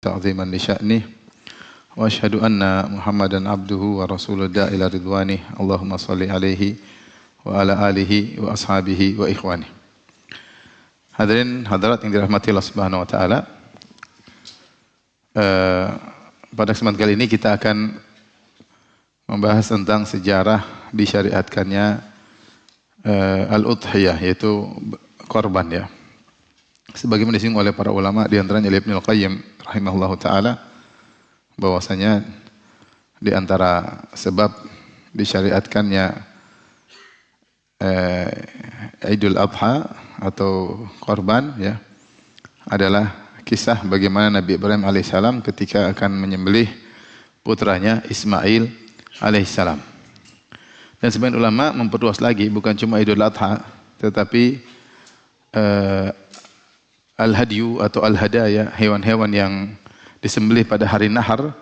تعظيما لشأنه وأشهد أن محمدا عبده ورسوله الداعي إلى رضوانه اللهم صل عليه وعلى آله وأصحابه وإخوانه. Hadirin hadirat yang dirahmati Allah Subhanahu wa taala. Pada kesempatan kali ini kita akan membahas tentang sejarah disyariatkannya al-udhiyah, yaitu korban ya. Sebagaimana disinggung oleh para ulama, di antaranya Ibnu Qayyim rahimahullahu taala, bahwasanya di antara sebab disyariatkannya Idul Adha atau korban ya adalah kisah bagaimana Nabi Ibrahim alaihissalam ketika akan menyembelih putranya Ismail alaihissalam. Dan sebagian ulama memperluas lagi, bukan cuma Idul Adha tetapi al-hadyu atau al-hadaya, hewan-hewan yang disembelih pada hari nahar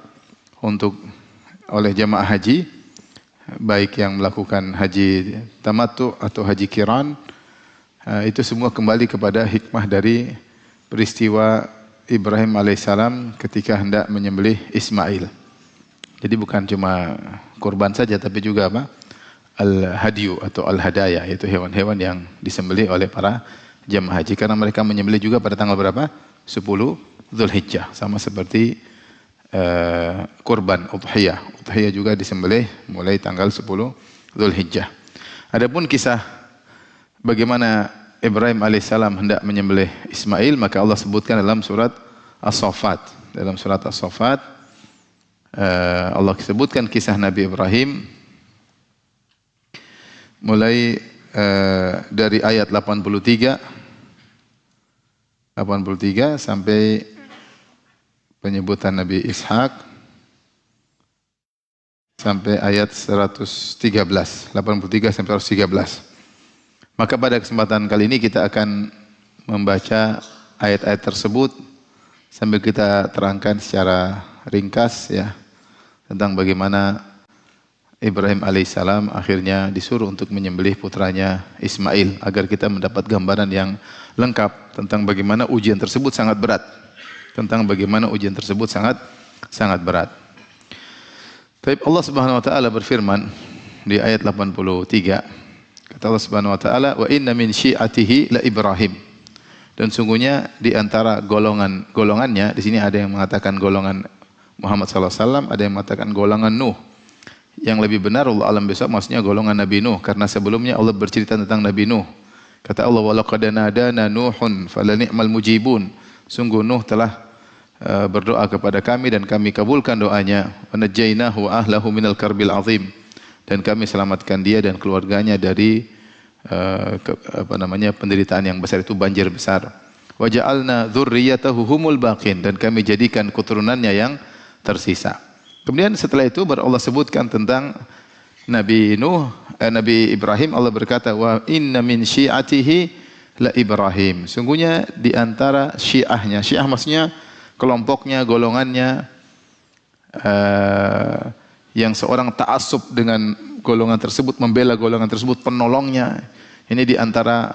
oleh jamaah haji, baik yang melakukan haji tamattu atau haji qiran, itu semua kembali kepada hikmah dari peristiwa Ibrahim alaihissalam ketika hendak menyembelih Ismail. Jadi bukan cuma kurban saja, tapi juga apa? Al-hadyu atau al-hadaya, yaitu hewan-hewan yang disembelih oleh para jamaah haji, karena mereka menyembelih juga pada tanggal berapa? 10 Dzulhijjah, sama seperti kurban udhiyah. Udhiyah juga disembelih mulai tanggal 10 Dzulhijjah. Adapun kisah bagaimana Ibrahim alaihissalam hendak menyembelih Ismail, maka Allah sebutkan dalam surat As-Saffat. Dalam surat As-Saffat Allah sebutkan kisah Nabi Ibrahim mulai dari ayat 83 sampai penyebutan Nabi Ishak sampai ayat 113, 83 sampai 113. Maka pada kesempatan kali ini kita akan membaca ayat-ayat tersebut sambil kita terangkan secara ringkas ya tentang bagaimana Ibrahim alaihissalam akhirnya disuruh untuk menyembelih putranya Ismail, agar kita mendapat gambaran yang lengkap tentang bagaimana ujian tersebut sangat berat. Tapi Allah Subhanahu wa taala berfirman di ayat 83, kata Allah Subhanahu wa taala, "Wa inna min syi'atihi la Ibrahim." Dan sungguhnya di antara golongannya, di sini ada yang mengatakan golongan Muhammad sallallahu alaihi wasallam, ada yang mengatakan golongan Nuh. Yang lebih benar Allah alam besok maksudnya golongan Nabi Nuh, karena sebelumnya Allah bercerita tentang Nabi Nuh. Kata Allah, "Wa laqad nadana Nuhun falani'mal mujibun." Sungguh Nuh telah berdoa kepada kami dan kami kabulkan doanya. "Wa najjaynahu wa ahlahu minal karbil azim." Dan kami selamatkan dia dan keluarganya dari penderitaan yang besar, itu banjir besar. "Wa ja'alna dzurriyyatahu humul baqin." Dan kami jadikan keturunannya yang tersisa. Kemudian setelah itu Allah sebutkan tentang Nabi Ibrahim. Allah berkata, "Wa inna min syi'atihi la Ibrahim." Sungguhnya di antara syiahnya, syiah maksudnya kelompoknya, golongannya, yang seorang ta'assub dengan golongan tersebut, membela golongan tersebut, penolongnya. Ini di antara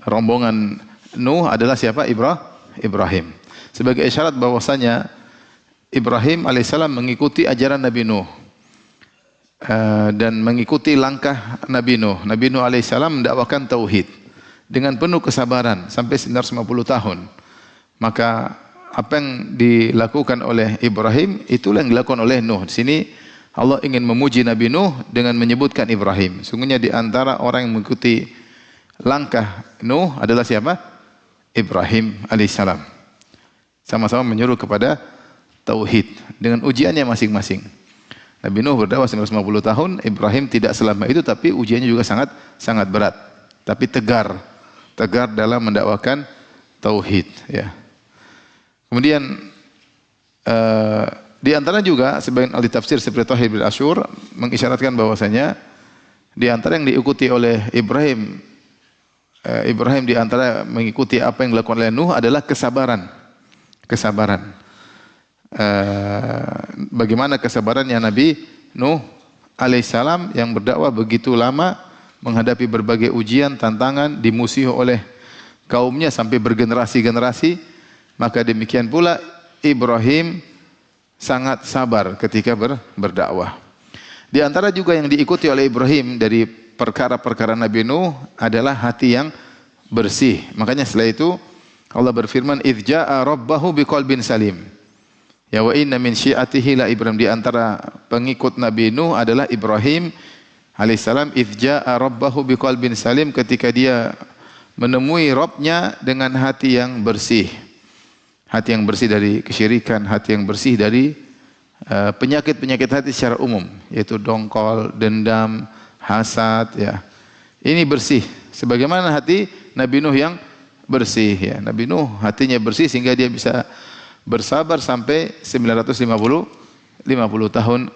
rombongan Nuh adalah siapa? Ibrahim. Sebagai isyarat bahwasanya Ibrahim alaihissalam mengikuti ajaran Nabi Nuh dan mengikuti langkah Nabi Nuh. Nabi Nuh alaihissalam mendakwakan tauhid dengan penuh kesabaran sampai 950 tahun. Maka apa yang dilakukan oleh Ibrahim itulah yang dilakukan oleh Nuh. Di sini Allah ingin memuji Nabi Nuh dengan menyebutkan Ibrahim. Sungguhnya di antara orang yang mengikuti langkah Nuh adalah siapa? Ibrahim alaihissalam. Sama-sama menyuruh kepada tauhid dengan ujiannya masing-masing. Nabi Nuh berdakwah 950 tahun, Ibrahim tidak selama itu, tapi ujiannya juga sangat berat. Tapi tegar dalam mendakwakan tauhid ya. Kemudian di antara juga sebagian ahli tafsir seperti Thahir bin Asyur mengisyaratkan bahwasanya di antara yang diikuti oleh Ibrahim di antara mengikuti apa yang dilakukan oleh Nuh adalah kesabaran. Bagaimana kesabarannya Nabi Nuh alaihissalam yang berdakwah begitu lama, menghadapi berbagai ujian, tantangan, dimusuhi oleh kaumnya sampai bergenerasi-generasi. Maka demikian pula Ibrahim sangat sabar ketika berdakwah. Di antara juga yang diikuti oleh Ibrahim dari perkara-perkara Nabi Nuh adalah hati yang bersih. Makanya setelah itu Allah berfirman, "Idz jaa'a rabbahu biqalbin salim." Ya wa inna min syi'atihi la Ibrahim. Di antara pengikut Nabi Nuh adalah Ibrahim alaihissalam. Idz jaa'a rabbahu biqalbin salim, ketika dia menemui Rabbnya dengan hati yang bersih. Hati yang bersih dari kesyirikan, hati yang bersih dari penyakit-penyakit hati secara umum, yaitu dongkol, dendam, hasad, ya. Ini bersih. Sebagaimana hati Nabi Nuh yang bersih, ya. Nabi Nuh hatinya bersih sehingga dia bisa bersabar sampai 950 tahun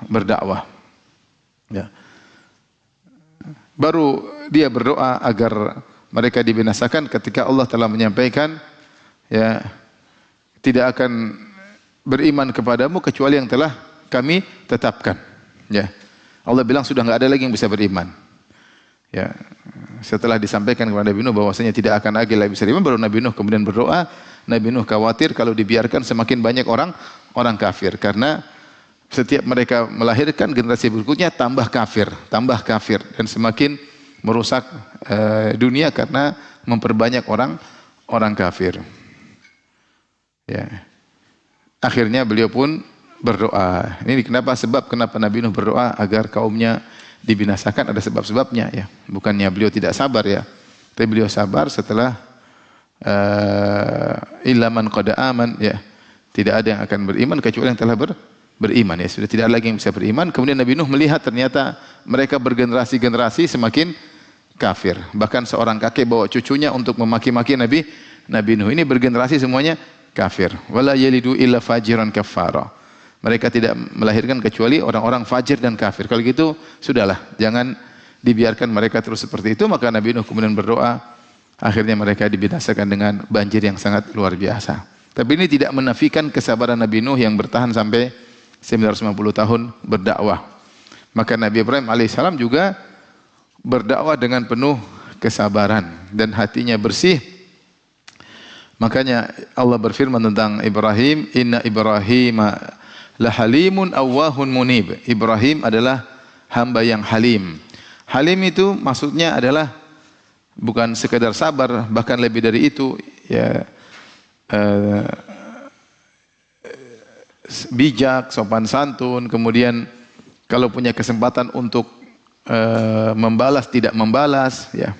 berdakwah. Ya. Baru dia berdoa agar mereka dibinasakan ketika Allah telah menyampaikan, ya, tidak akan beriman kepadamu kecuali yang telah kami tetapkan. Ya. Allah bilang sudah enggak ada lagi yang bisa beriman. Ya. Setelah disampaikan kepada Nabi Nuh bahwasanya tidak akan lagi bisa beriman, baru Nabi Nuh kemudian berdoa. Nabi Nuh khawatir kalau dibiarkan semakin banyak orang kafir, karena setiap mereka melahirkan generasi berikutnya tambah kafir dan semakin merusak dunia karena memperbanyak orang kafir. Ya. Akhirnya beliau pun berdoa. Ini kenapa Nabi Nuh berdoa agar kaumnya dibinasakan, ada sebab-sebabnya, ya. Bukannya beliau tidak sabar, ya. Tapi beliau sabar setelah illa man qad aman, ya. Tidak ada yang akan beriman kecuali yang telah beriman, ya. Sudah tidak ada lagi yang bisa beriman. Kemudian Nabi Nuh melihat ternyata mereka bergenerasi-generasi semakin kafir. Bahkan seorang kakek bawa cucunya untuk memaki-maki Nabi Nuh. Ini bergenerasi semuanya kafir. Wala yalidu illa fajiran kafara. Mereka tidak melahirkan kecuali orang-orang fajir dan kafir. Kalau gitu sudahlah, jangan dibiarkan mereka terus seperti itu. Maka Nabi Nuh kemudian berdoa, akhirnya mereka dibinasakan dengan banjir yang sangat luar biasa. Tapi ini tidak menafikan kesabaran Nabi Nuh yang bertahan sampai 950 tahun berdakwah. Maka Nabi Ibrahim alaihissalam juga berdakwah dengan penuh kesabaran dan hatinya bersih. Makanya Allah berfirman tentang Ibrahim, "Inna Ibrahim lahalimun awwahun munib." Ibrahim adalah hamba yang halim. Halim itu maksudnya adalah bukan sekadar sabar, bahkan lebih dari itu, ya, bijak, sopan santun, kemudian kalau punya kesempatan untuk membalas tidak membalas, ya.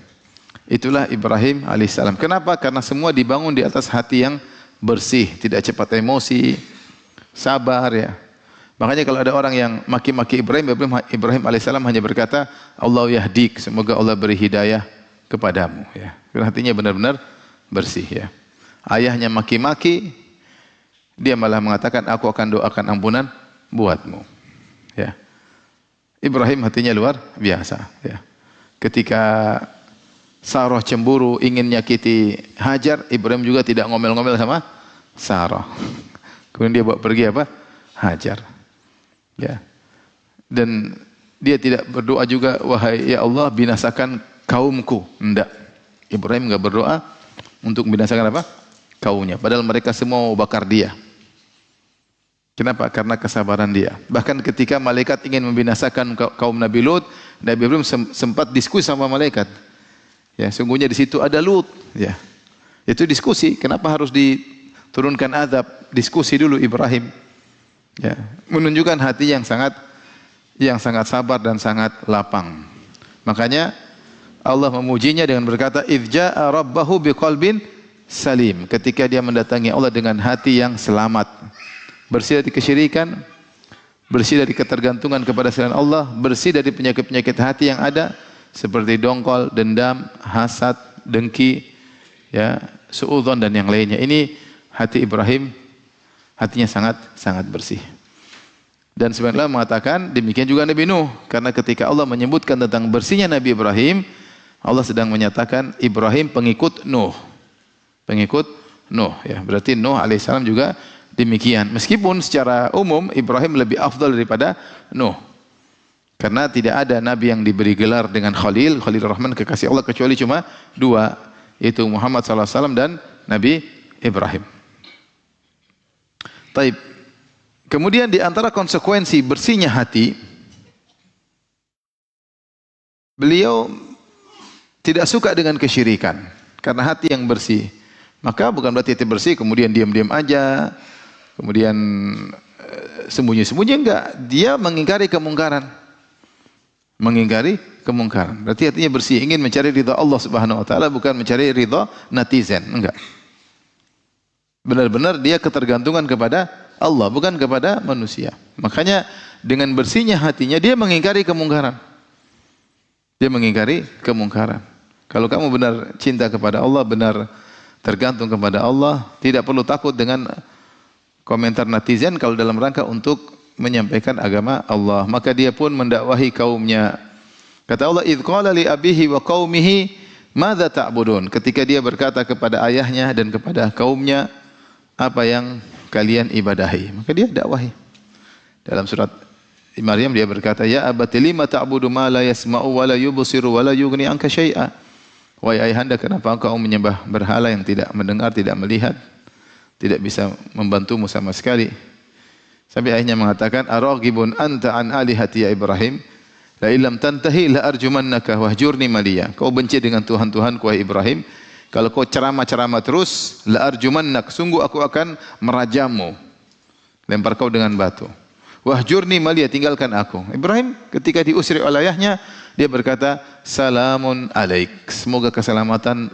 Itulah Ibrahim alaihissalam. Kenapa? Karena semua dibangun di atas hati yang bersih, tidak cepat emosi, sabar, ya. Makanya kalau ada orang yang maki-maki Ibrahim alaihissalam hanya berkata, "Allah yahdik," semoga Allah beri hidayah kepadamu, ya. Karena hatinya benar-benar bersih, ya. Ayahnya maki-maki, dia malah mengatakan, "Aku akan doakan ampunan buatmu." Ya. Ibrahim hatinya luar biasa, ya. Ketika Sarah cemburu ingin nyakiti Hajar, Ibrahim juga tidak ngomel-ngomel sama Sarah. Kemudian dia bawa pergi apa? Hajar. Ya. Dan dia tidak berdoa juga, "Wahai ya Allah, binasakan kaumku." Enggak. Ibrahim enggak berdoa untuk binasakan apa? Kaumnya. Padahal mereka semua mau bakar dia. Kenapa? Karena kesabaran dia. Bahkan ketika malaikat ingin membinasakan kaum Nabi Lut, Nabi Ibrahim sempat diskusi sama malaikat. Ya, sungguhnya di situ ada Lut, ya. Itu diskusi, kenapa harus diturunkan azab? Diskusi dulu Ibrahim. Ya, menunjukkan hati yang sangat sabar dan sangat lapang. Makanya Allah memujinya dengan berkata, "Idz jaa'a rabbahu biqalbin salim." Ketika dia mendatangi Allah dengan hati yang selamat. Bersih dari kesyirikan, bersih dari ketergantungan kepada selain Allah, bersih dari penyakit-penyakit hati yang ada seperti dongkol, dendam, hasad, dengki, ya, suudzon dan yang lainnya. Ini hati Ibrahim, hatinya sangat bersih. Dan sebenarnya mengatakan demikian juga Nabi Nuh, karena ketika Allah menyebutkan tentang bersihnya Nabi Ibrahim, Allah sedang menyatakan Ibrahim pengikut Nuh. Pengikut Nuh, ya. Berarti Nuh alaihissalam juga demikian. Meskipun secara umum Ibrahim lebih afdal daripada Nuh. Karena tidak ada nabi yang diberi gelar dengan Khalil Rahman, kekasih Allah, kecuali cuma dua, yaitu Muhammad SAW dan Nabi Ibrahim. Taib. Kemudian di antara konsekuensi bersihnya hati, beliau tidak suka dengan kesyirikan karena hati yang bersih. Maka bukan berarti hati bersih kemudian diam-diam aja, kemudian sembunyi-sembunyi, enggak. Dia mengingkari kemungkaran. Mengingkari kemungkaran. Berarti hatinya bersih, ingin mencari ridha Allah Subhanahu wa taala, bukan mencari ridha netizen, enggak. Benar-benar dia ketergantungan kepada Allah, bukan kepada manusia. Makanya dengan bersihnya hatinya dia mengingkari kemungkaran. Dia mengingkari kemungkaran. Kalau kamu benar cinta kepada Allah, benar tergantung kepada Allah, tidak perlu takut dengan komentar netizen kalau dalam rangka untuk menyampaikan agama Allah. Maka dia pun mendakwahi kaumnya. Kata Allah, "Idz qala li abihi wa qaumihi madza ta'budun?" Ketika dia berkata kepada ayahnya dan kepada kaumnya, apa yang kalian ibadahi? Maka dia dakwahi. Dalam surat Maryam dia berkata, "Ya abati lima ta'budu ma la yasma'u wa la yubsiru wa la yughni anka syai'a." Wahai ayahanda, kenapa engkau menyembah berhala yang tidak mendengar, tidak melihat, tidak bisa membantumu sama sekali? Sampai ayahnya mengatakan, "Araghibun anta an alihati ya Ibrahim? La illam tantahi la arjumannaka wahjurni maliya." Kau benci dengan Tuhan-Tuhanku wahai Ibrahim. Kalau kau ceramah-ceramah terus, la arjumannak, sungguh aku akan merajammu. Lempar kau dengan batu. Wahjurni maliya, tinggalkan aku. Ibrahim ketika diusir oleh ayahnya, dia berkata, "Salamun alaik." Semoga keselamatan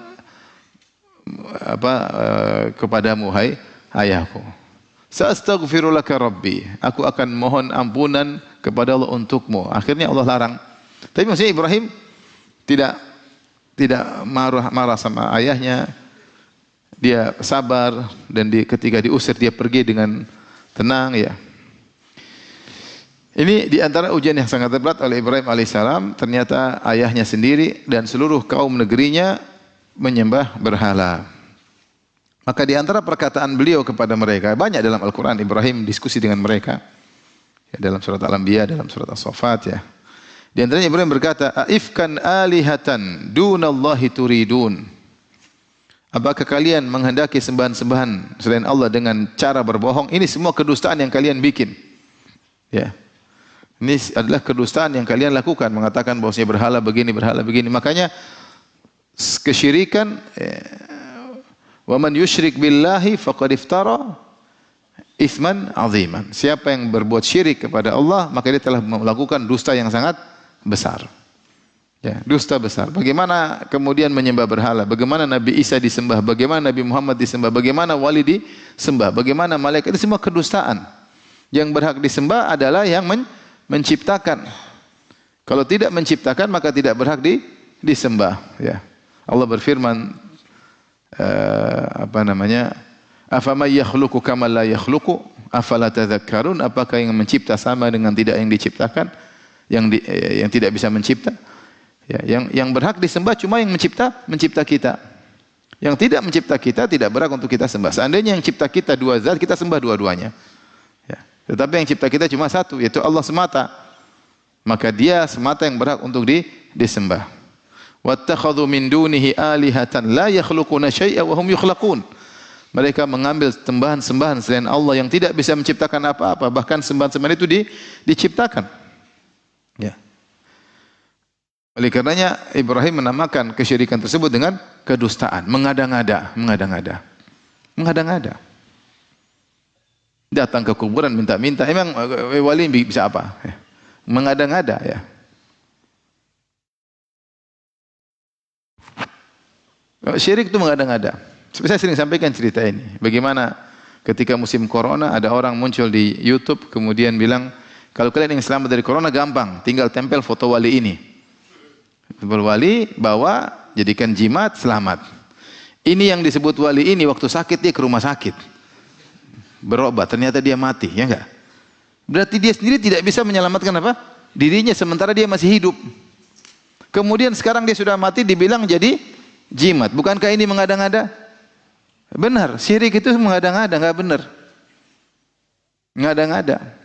kepadamu hai ayahku. Sa'astaghfiru laka rabbi. Aku akan mohon ampunan kepada Allah untukmu. Akhirnya Allah larang. Tapi maksudnya Ibrahim tidak marah sama ayahnya. Dia sabar dan ketika diusir dia pergi dengan tenang ya. Ini di antara ujian yang sangat berat oleh Ibrahim alaihissalam. Ternyata ayahnya sendiri dan seluruh kaum negerinya menyembah berhala. Maka di antara perkataan beliau kepada mereka, banyak dalam Al-Quran Ibrahim diskusi dengan mereka. Ya, dalam surat Al-Anbiya, dalam surat As-Saffat ya. Di antaranya Ibrahim berkata, "Aifkan alihatan dunallahi turidun." Apakah kalian menghendaki sembahan-sembahan selain Allah dengan cara berbohong? Ini semua kedustaan yang kalian bikin. Ya. Ini adalah kedustaan yang kalian lakukan, mengatakan bahwasanya berhala begini, berhala begini. Makanya kesyirikan, wa man yusyrik billahi faqad iftara itsman aziman. Siapa yang berbuat syirik kepada Allah, maka dia telah melakukan dusta yang sangat besar. Ya, dusta besar. Bagaimana kemudian menyembah berhala? Bagaimana Nabi Isa disembah? Bagaimana Nabi Muhammad disembah? Bagaimana wali disembah? Bagaimana malaikat? Itu semua kedustaan. Yang berhak disembah adalah yang menciptakan. Kalau tidak menciptakan maka tidak berhak disembah. Ya. Allah berfirman, "Afamay yakhluqu kama la yakhluqu afala tadhakkarun?" Apakah yang mencipta sama dengan tidak yang diciptakan? Yang tidak bisa mencipta? Ya, yang berhak disembah cuma yang mencipta kita. Yang tidak mencipta kita tidak berhak untuk kita sembah. Seandainya yang cipta kita dua zat, kita sembah dua-duanya. Tetapi yang cipta kita cuma satu, yaitu Allah semata. Maka dia semata yang berhak untuk disembah. Wattakhadhu min dunihi alihatan la yakhluquna syai'a wa hum yukhlaqun. Mereka mengambil sembahan-sembahan selain Allah yang tidak bisa menciptakan apa-apa, bahkan sembahan-sembahan itu diciptakan. Ya. Oleh karenanya Ibrahim menamakan kesyirikan tersebut dengan kedustaan, mengada-ngada. Datang ke kuburan minta-minta. Emang wali bisa apa? Ya. Mengada-ngada ya. Syirik itu mengada-ngada. Saya sering sampaikan cerita ini. Bagaimana ketika musim corona ada orang muncul di YouTube kemudian bilang, kalau kalian ingin selamat dari corona gampang, tinggal tempel foto wali ini. Wali bawa, jadikan jimat, selamat. Ini yang disebut wali ini waktu sakit dia ke rumah sakit. Berobat, ternyata dia mati, ya enggak? Berarti dia sendiri tidak bisa menyelamatkan apa? Dirinya sementara dia masih hidup. Kemudian sekarang dia sudah mati dibilang jadi jimat. Bukankah ini mengada-ngada? Benar, syirik itu mengada-ngada, enggak benar. Ngada-ngada.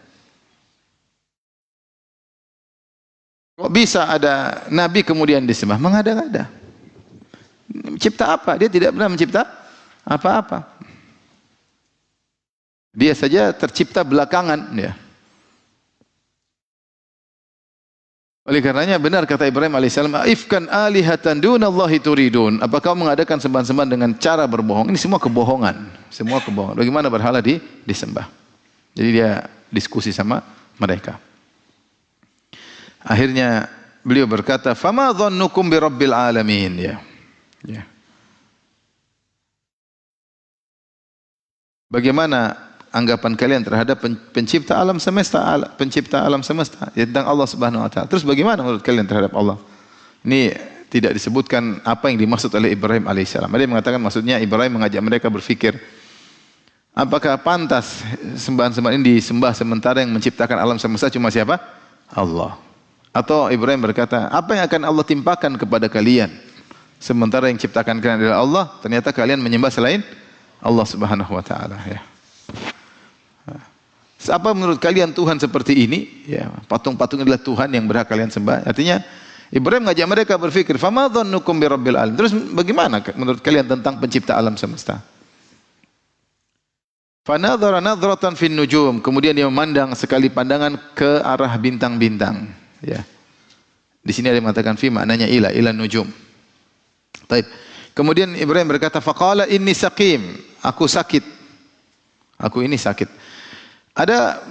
Kok bisa ada nabi kemudian disembah? Mengada-ngada. Mencipta apa? Dia tidak pernah mencipta apa-apa. Dia saja tercipta belakangan, ya. Oleh karenanya benar kata Ibrahim alaihissalam, "Ifkan alihatan dunallahi turidun." Apa kau mengadakan sembahan-sembahan dengan cara berbohong? Ini semua kebohongan, semua kebohongan. Bagaimana berhala disembah? Jadi dia diskusi sama mereka. Akhirnya beliau berkata, "Fama dhannukum birabbil alamin?" Ya. Ya. Bagaimana anggapan kalian terhadap pencipta alam semesta, pencipta alam semesta, ya, tentang Allah Subhanahu wa taala. Terus bagaimana menurut kalian terhadap Allah? Ini tidak disebutkan apa yang dimaksud oleh Ibrahim alaihissalam. Dia mengatakan maksudnya Ibrahim mengajak mereka berfikir, apakah pantas sembahan-sembahan ini disembah sementara yang menciptakan alam semesta cuma siapa? Allah. Atau Ibrahim berkata, apa yang akan Allah timpakan kepada kalian sementara yang ciptakan kalian adalah Allah, ternyata kalian menyembah selain Allah Subhanahu wa taala, ya. Apa menurut kalian Tuhan seperti ini? Ya, patung-patung adalah Tuhan yang berhak kalian sembah. Artinya Ibrahim mengajak mereka berfikir, "Fama dhannukum birabbil alamin?" Terus bagaimana menurut kalian tentang pencipta alam semesta? Fanadhara nadratan fin nujum. Kemudian dia memandang sekali pandangan ke arah bintang-bintang, ya. Di sini ada yang mengatakan fi maknanya ila nujum. Baik. Kemudian Ibrahim berkata, "Faqala inni saqim." Aku sakit. Aku ini sakit. Ada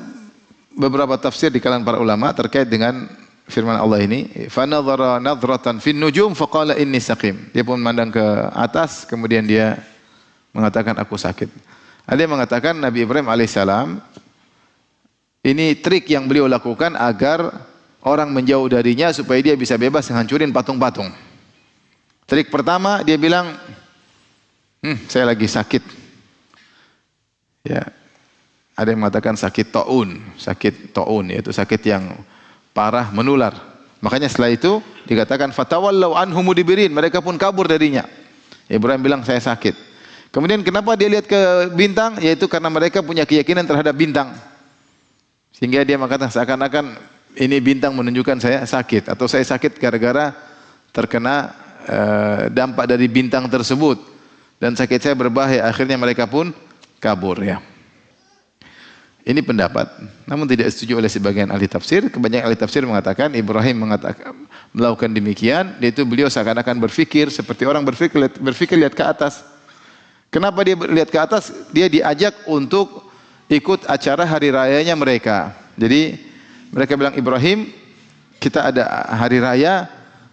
beberapa tafsir di kalangan para ulama terkait dengan firman Allah ini, "Fanadhara nadratan fin nujum faqala inni saqim." Dia pun memandang ke atas, kemudian dia mengatakan aku sakit. Ada yang mengatakan Nabi Ibrahim alaihissalam ini trik yang beliau lakukan agar orang menjauh darinya supaya dia bisa bebas menghancurin patung-patung. Trik pertama dia bilang, saya lagi sakit. Ya. Ada yang mengatakan sakit taun, yaitu sakit yang parah menular. Makanya setelah itu dikatakan fatawallau anhu mudbirin, mereka pun kabur darinya. Ibrahim bilang saya sakit. Kemudian kenapa dia lihat ke bintang? Yaitu karena mereka punya keyakinan terhadap bintang. Sehingga dia mengatakan seakan-akan ini bintang menunjukkan saya sakit, atau saya sakit gara-gara terkena dampak dari bintang tersebut dan sakit saya berbahaya. Akhirnya mereka pun kabur, ya. Ini pendapat, namun tidak setuju oleh sebagian ahli tafsir. Kebanyakan ahli tafsir mengatakan Ibrahim melakukan demikian, yaitu beliau seakan-akan berfikir seperti orang berfikir lihat ke atas. Kenapa dia lihat ke atas? Dia diajak untuk ikut acara hari rayanya mereka. Jadi mereka bilang, Ibrahim, kita ada hari raya,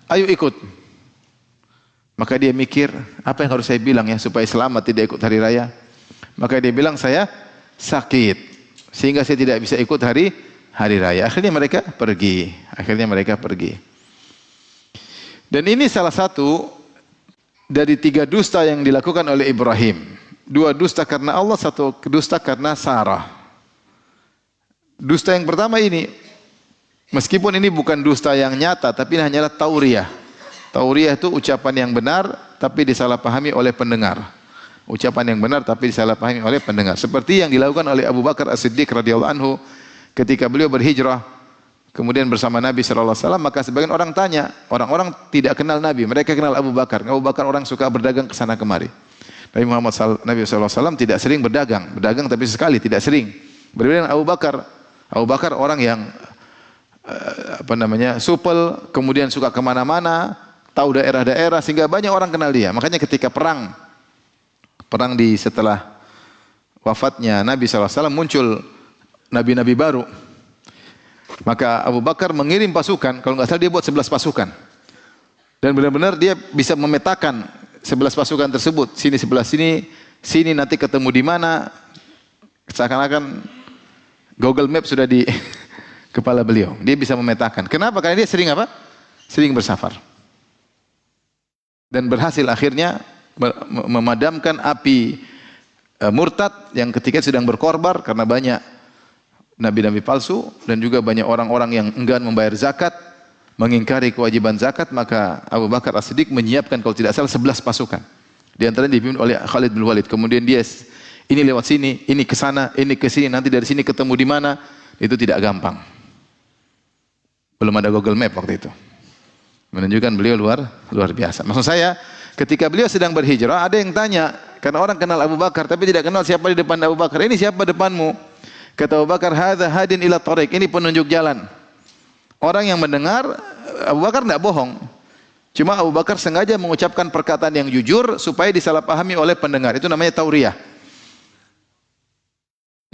ayo ikut. Maka dia mikir, apa yang harus saya bilang ya supaya selamat tidak ikut hari raya? Maka dia bilang, saya sakit, sehingga saya tidak bisa ikut hari raya. Akhirnya mereka pergi. Dan ini salah satu dari 3 dusta yang dilakukan oleh Ibrahim. 2 dusta karena Allah, 1 dusta karena Sarah. Dusta yang pertama ini, meskipun ini bukan dusta yang nyata, tapi hanyalah tauriah. Tauriah itu ucapan yang benar, tapi disalahpahami oleh pendengar. Ucapan yang benar tapi disalahpahami oleh pendengar. Seperti yang dilakukan oleh Abu Bakar As-Siddiq radhiyallahu anhu ketika beliau berhijrah kemudian bersama Nabi sallallahu alaihi wasallam, maka sebagian orang tanya, orang-orang tidak kenal Nabi, mereka kenal Abu Bakar. Abu Bakar orang suka berdagang ke sana kemari. Nabi sallallahu alaihi wasallam tidak sering berdagang tapi sekali, tidak sering. Berbeda dengan Abu Bakar. Abu Bakar orang yang supel, kemudian suka kemana-mana, tahu daerah-daerah sehingga banyak orang kenal dia. Makanya ketika perang setelah wafatnya Nabi SAW muncul nabi-nabi baru. Maka Abu Bakar mengirim pasukan, kalau nggak salah dia buat 11 pasukan. Dan benar-benar dia bisa memetakan 11 pasukan tersebut. Sini sebelah sini nanti ketemu di mana. Seakan-akan Google Map sudah di kepala beliau. Dia bisa memetakan. Kenapa? Karena dia sering apa? Sering bersafar. Dan berhasil akhirnya memadamkan api murtad yang ketika sedang berkorbar karena banyak nabi-nabi palsu dan juga banyak orang-orang yang enggan membayar zakat, mengingkari kewajiban zakat. Maka Abu Bakar As-Siddiq menyiapkan kalau tidak salah 11 pasukan. Di antaranya dipimpin oleh Khalid bin Walid. Kemudian dia ini lewat sini, ini ke sana, ini ke sini, nanti dari sini ketemu di mana. Itu tidak gampang. Belum ada Google Map waktu itu. Menunjukkan beliau luar biasa. Maksud saya, ketika beliau sedang berhijrah, ada yang tanya, karena orang kenal Abu Bakar tapi tidak kenal siapa di depan Abu Bakar. Ini siapa depanmu? Kata Abu Bakar, hadza hadin ila thariq. Ini penunjuk jalan. Orang yang mendengar, Abu Bakar tidak bohong. Cuma Abu Bakar sengaja mengucapkan perkataan yang jujur supaya disalahpahami oleh pendengar. Itu namanya tauriyah.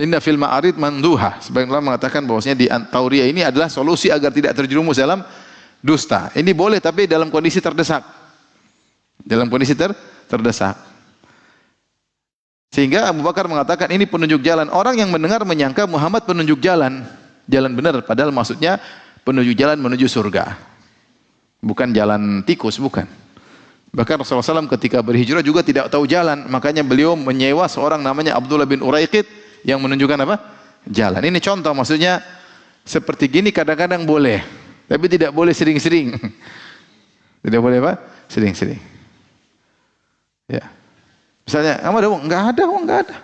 Inna fil ma'arid manduha. Sebagian ulama mengatakan bahwasanya di tauriyah ini adalah solusi agar tidak terjerumus dalam dusta. Ini boleh tapi dalam kondisi terdesak. Dalam kondisi terdesak. Sehingga Abu Bakar mengatakan ini penunjuk jalan. Orang yang mendengar menyangka Muhammad penunjuk jalan. Jalan benar. Padahal maksudnya penunjuk jalan menuju surga. Bukan jalan tikus, bukan. Bahkan Rasulullah SAW ketika berhijrah juga tidak tahu jalan. Makanya beliau menyewa seorang namanya Abdullah bin Uraiqid yang menunjukkan apa? Jalan. Ini contoh, maksudnya seperti gini kadang-kadang boleh. Tapi tidak boleh sering-sering. Tidak boleh apa? Sering-sering. Ya. Misalnya, kamu ada uang? Enggak ada uang, enggak ada.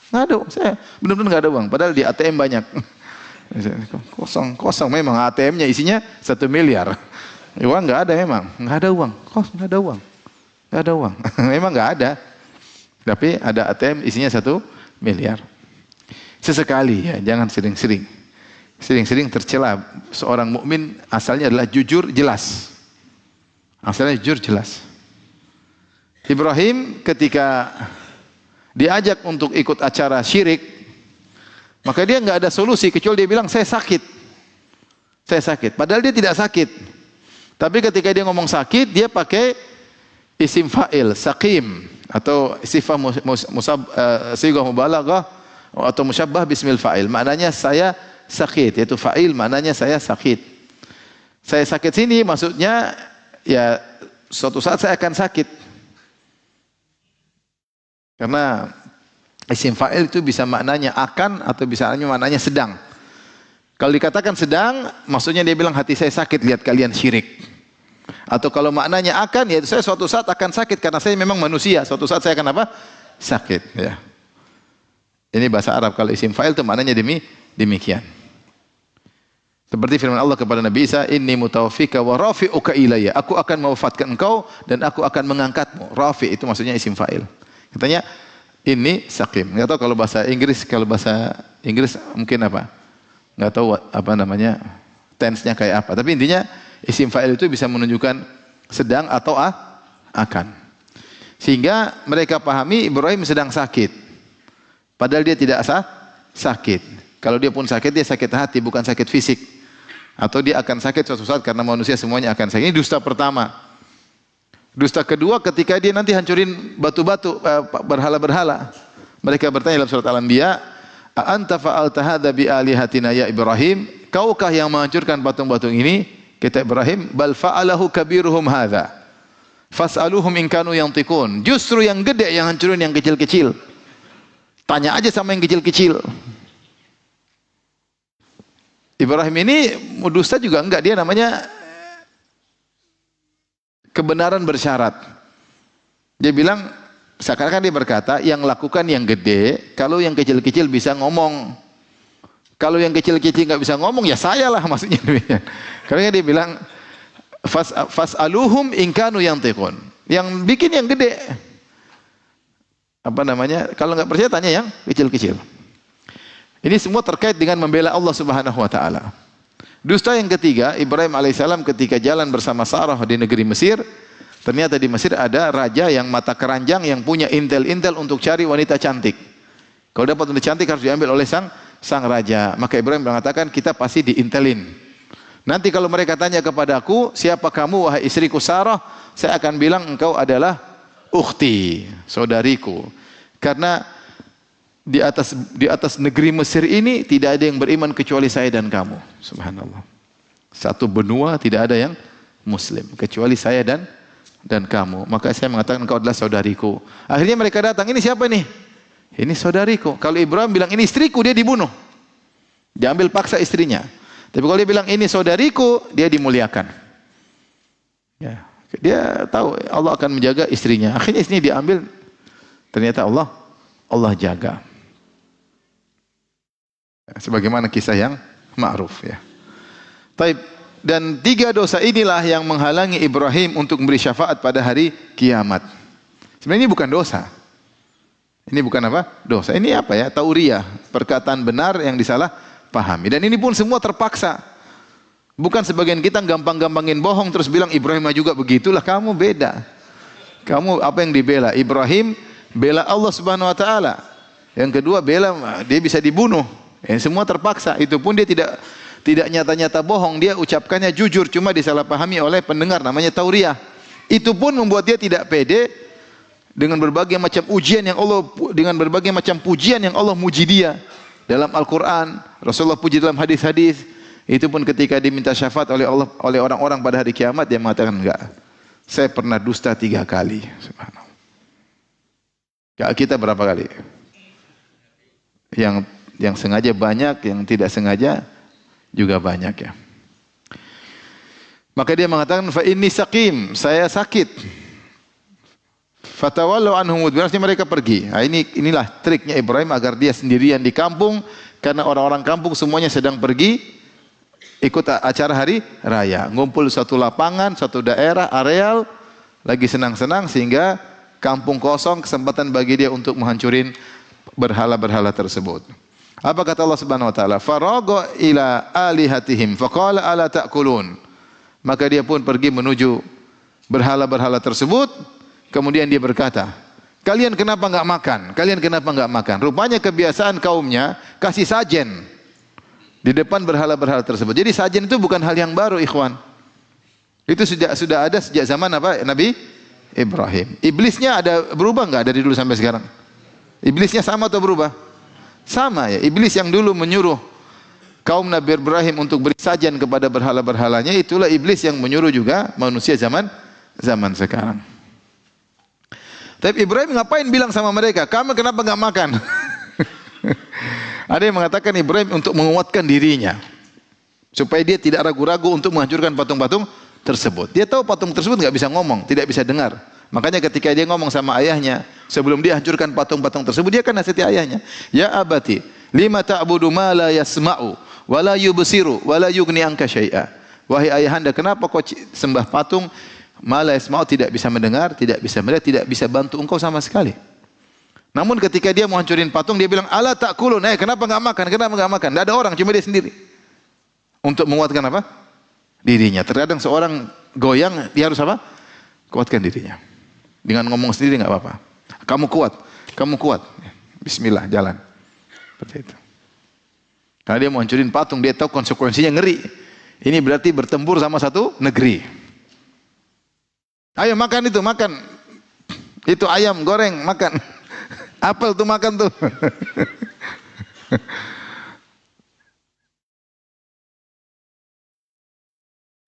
Enggak ada uang. Saya benar-benar enggak ada uang. Padahal di ATM banyak. Kosong memang ATM-nya isinya 1 miliar. Uang enggak ada memang. Enggak ada uang. Enggak ada uang. Enggak ada uang. Memang enggak ada. Tapi ada ATM isinya 1 miliar. Sesekali ya, jangan sering-sering. Sering-sering tercela. Seorang mukmin asalnya adalah jujur jelas. Asalnya jujur jelas. Ibrahim ketika diajak untuk ikut acara syirik, maka dia enggak ada solusi kecuali dia bilang saya sakit. Saya sakit. Padahal dia tidak sakit. Tapi ketika dia ngomong sakit, dia pakai isim fa'il, saqim atau sifah sigah mubalaghah atau musyabbah bismil fa'il. Maknanya saya sakit, yaitu fa'il maknanya saya sakit. Saya sakit sini maksudnya ya suatu saat saya akan sakit. Karena isim fa'il itu bisa maknanya akan atau bisa maknanya sedang. Kalau dikatakan sedang, maksudnya dia bilang hati saya sakit lihat kalian syirik. Atau kalau maknanya akan, yaitu saya suatu saat akan sakit karena saya memang manusia. Suatu saat saya akan apa? Sakit. Ya. Ini bahasa Arab. Kalau isim fa'il itu maknanya demikian. Seperti firman Allah kepada Nabi Isa, Inni mutawaffika wa rafi'uka ilayya. Aku akan mewafatkan engkau dan aku akan mengangkatmu. Rafi' itu maksudnya isim fa'il. Katanya ini sakim. Enggak tahu kalau bahasa Inggris mungkin apa? Enggak tahu apa namanya tense-nya kayak apa. Tapi intinya isim fa'il itu bisa menunjukkan sedang atau akan. Sehingga mereka pahami Ibrahim sedang sakit. Padahal dia tidak sakit. Kalau dia pun sakit, dia sakit hati, bukan sakit fisik. Atau dia akan sakit suatu saat karena manusia semuanya akan sakit. Ini dusta pertama. Dusta kedua ketika dia nanti hancurin batu-batu, berhala-berhala. Mereka bertanya dalam surat Al-Anbiya, "A'anta fa'alta hadza bi alihatina ya Ibrahim?" Kaukah yang menghancurkan patung-patung ini? Kata Ibrahim, "Bal fa'alahu kabiruhum hadza. Fas'aluhum in kanu yantiqun." Justru yang gede yang hancurin yang kecil-kecil. Tanya aja sama yang kecil-kecil. Ibrahim ini dusta juga enggak, dia namanya kebenaran bersyarat. Dia bilang, seakan-akan dia berkata, yang lakukan yang gede, kalau yang kecil-kecil bisa ngomong. Kalau yang kecil-kecil nggak bisa ngomong, ya saya lah maksudnya. Karena dia bilang, fas'aluhum in kanu yantiqun. Yang bikin yang gede. Apa namanya? Kalau nggak percaya tanya yang kecil-kecil. Ini semua terkait dengan membela Allah Subhanahu wa taala. Dusta yang ketiga, Ibrahim alaihissalam ketika jalan bersama Sarah di negeri Mesir, ternyata di Mesir ada raja yang mata keranjang yang punya intel-intel untuk cari wanita cantik. Kalau dapat wanita cantik harus diambil oleh sang raja. Maka Ibrahim mengatakan, kita pasti diintelin. Nanti kalau mereka tanya kepadaku, siapa kamu wahai istriku Sarah? Saya akan bilang engkau adalah ukhti, saudariku. Karena di atas negeri Mesir ini tidak ada yang beriman kecuali saya dan kamu. Subhanallah. Satu benua tidak ada yang muslim kecuali saya dan kamu. Maka saya mengatakan engkau adalah saudariku. Akhirnya mereka datang, ini siapa nih? Ini saudariku. Kalau Ibrahim bilang ini istriku, dia dibunuh. Diambil paksa istrinya. Tapi kalau dia bilang ini saudariku, dia dimuliakan. Ya. Dia tahu Allah akan menjaga istrinya. Akhirnya istrinya diambil. Ternyata Allah jaga. Sebagaimana kisah yang ma'ruf ya. Taib. Dan 3 dosa inilah yang menghalangi Ibrahim untuk memberi syafaat pada hari kiamat. Sebenarnya ini bukan dosa. Ini bukan apa? Dosa. Ini apa ya? Tauriyah, perkataan benar yang disalah pahami. Dan ini pun semua terpaksa. Bukan sebagian kita gampang-gampangin bohong terus bilang Ibrahim juga begitulah. Kamu beda. Kamu apa yang dibela? Ibrahim bela Allah Subhanahu wa taala. Yang kedua bela dia bisa dibunuh. Semua terpaksa. Itu pun dia tidak nyata-nyata bohong, dia ucapkannya jujur, cuma disalahpahami oleh pendengar, namanya tauriyah. Itu pun membuat dia tidak pede dengan berbagai macam ujian yang Allah, dengan berbagai macam pujian yang Allah muji dia dalam Al-Quran, Rasulullah puji dalam hadis-hadis. Itu pun ketika diminta syafaat oleh Allah, oleh orang-orang pada hari kiamat, dia mengatakan enggak. Saya pernah dusta 3 kali. Subhanallah. Kita berapa kali? Yang sengaja banyak, yang tidak sengaja juga banyak ya. Maka dia mengatakan fa inni saqim, saya sakit. Fatawallu anhum mudbirin, mereka pergi. Nah, inilah triknya Ibrahim agar dia sendirian di kampung, karena orang-orang kampung semuanya sedang pergi ikut acara hari raya, ngumpul satu lapangan, satu daerah, areal, lagi senang-senang sehingga kampung kosong, kesempatan bagi dia untuk menghancurin berhala-berhala tersebut. Apa kata Allah Subhanahu wa taala? Faragha ila alihatihim faqala ala ta'kulun. Maka dia pun pergi menuju berhala-berhala tersebut. Kemudian dia berkata, kalian kenapa enggak makan? Kalian kenapa enggak makan? Rupanya kebiasaan kaumnya kasih sajen di depan berhala-berhala tersebut. Jadi sajen itu bukan hal yang baru, ikhwan. Itu sudah ada sejak zaman apa? Nabi Ibrahim. Iblisnya ada berubah enggak dari dulu sampai sekarang? Iblisnya sama atau berubah? Sama ya. Iblis yang dulu menyuruh kaum Nabi Ibrahim untuk beri sajian kepada berhala-berhalanya, itulah iblis yang menyuruh juga manusia zaman sekarang. Tapi Ibrahim ngapain bilang sama mereka, kamu kenapa enggak makan? Ada yang mengatakan Ibrahim untuk menguatkan dirinya, supaya dia tidak ragu-ragu untuk menghancurkan patung-patung tersebut. Dia tahu patung tersebut enggak bisa ngomong, tidak bisa dengar. Makanya ketika dia ngomong sama ayahnya, sebelum dia hancurkan patung-patung tersebut, dia kan nasihati ayahnya. Ya abati, lima ta'budu ma la yasma'u, wa la yubsiru, wa la yughni anka syai'a. Wahai ayahanda, kenapa kau sembah patung? Ma la yasma'u, tidak bisa mendengar, tidak bisa melihat, tidak bisa bantu engkau sama sekali. Namun ketika dia mau hancurin patung, dia bilang, ala ta'kulun, kenapa enggak makan? Kenapa enggak makan? Tidak ada orang, cuma dia sendiri. Untuk menguatkan apa? Dirinya. Terkadang seorang goyang, dia harus apa? Kuatkan dirinya. Dengan ngomong sendiri enggak apa-apa. Kamu kuat, kamu kuat. Bismillah, jalan. Seperti itu. Karena dia mau hancurin patung, dia tahu konsekuensinya ngeri. Ini berarti bertempur sama satu negeri. Ayo makan itu, makan. Itu ayam goreng, makan. Apel tuh makan tuh.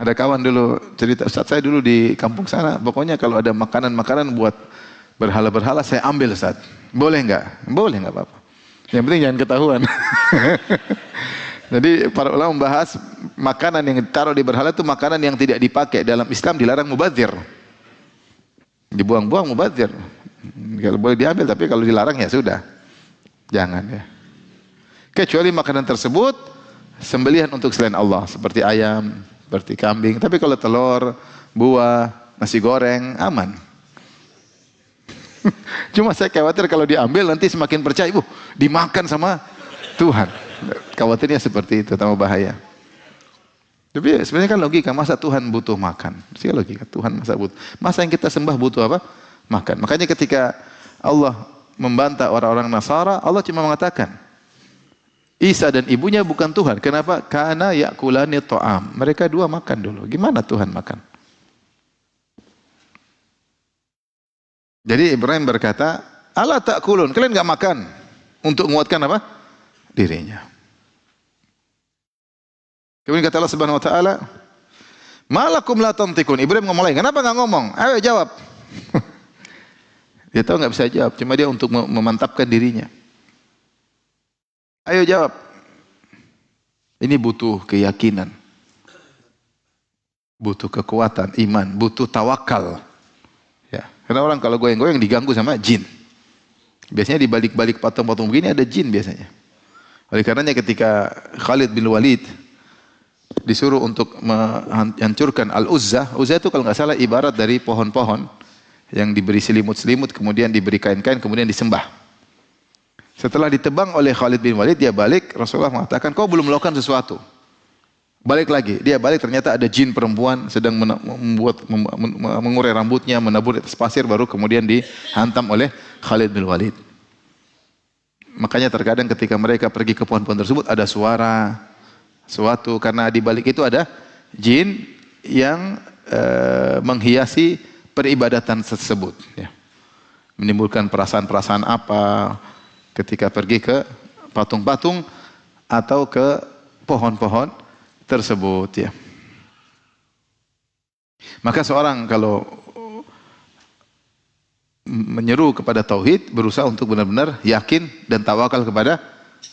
Ada kawan dulu cerita, Ustaz, saya dulu di kampung sana, pokoknya kalau ada makanan-makanan buat berhala-berhala saya ambil, Ustaz. Boleh enggak? Boleh, enggak apa-apa. Yang penting jangan ketahuan. Jadi para ulama membahas makanan yang ditaruh di berhala itu makanan yang tidak dipakai. Dalam Islam dilarang mubadzir. Dibuang-buang mubadzir. Kalau boleh diambil, tapi kalau dilarang ya sudah. Jangan ya. Kecuali makanan tersebut sembelihan untuk selain Allah, seperti ayam, seperti kambing. Tapi kalau telur, buah, nasi goreng, aman. Cuma saya khawatir kalau diambil nanti semakin percaya, dimakan sama Tuhan. Khawatirnya seperti itu, tambah bahaya. Tapi sebenarnya kan logika, masa Tuhan butuh makan? Sih logika, Tuhan masa butuh. Masa yang kita sembah butuh apa? Makan. Makanya ketika Allah membantah orang-orang Nasara, Allah cuma mengatakan, Isa dan ibunya bukan Tuhan. Kenapa? Karena yakulani ta'am. Mereka dua makan dulu. Gimana Tuhan makan? Jadi Ibrahim berkata, ala ta'kulun, kalian enggak makan untuk menguatkan apa? Dirinya. Kemudian kata Allah Subhanahu wa taala, malakum la tantikun. Ibrahim ngomong lagi, kenapa enggak ngomong? Ayo jawab. Dia tahu enggak bisa jawab, cuma dia untuk memantapkan dirinya. Ayo jawab. Ini butuh keyakinan. Butuh kekuatan iman, butuh tawakal. Ya, karena orang kalau goyang-goyang diganggu sama jin. Biasanya di balik-balik patung-patung begini ada jin biasanya. Oleh karenanya ketika Khalid bin Walid disuruh untuk menghancurkan Al-Uzzah. Uzzah itu kalau nggak salah ibarat dari pohon-pohon yang diberi selimut-selimut, kemudian diberi kain-kain, kemudian disembah. Setelah ditebang oleh Khalid bin Walid, dia balik, Rasulullah mengatakan, kau belum melakukan sesuatu. Balik lagi, dia balik ternyata ada jin perempuan sedang mengurai rambutnya, menabur di atas pasir, baru kemudian dihantam oleh Khalid bin Walid. Makanya terkadang ketika mereka pergi ke pohon-pohon tersebut ada suara, suatu, karena di balik itu ada jin yang menghiasi peribadatan tersebut. Ya. Menimbulkan perasaan-perasaan apa ketika pergi ke patung-patung atau ke pohon-pohon tersebut, ya. Maka seorang kalau menyeru kepada tauhid, berusaha untuk benar-benar yakin dan tawakal kepada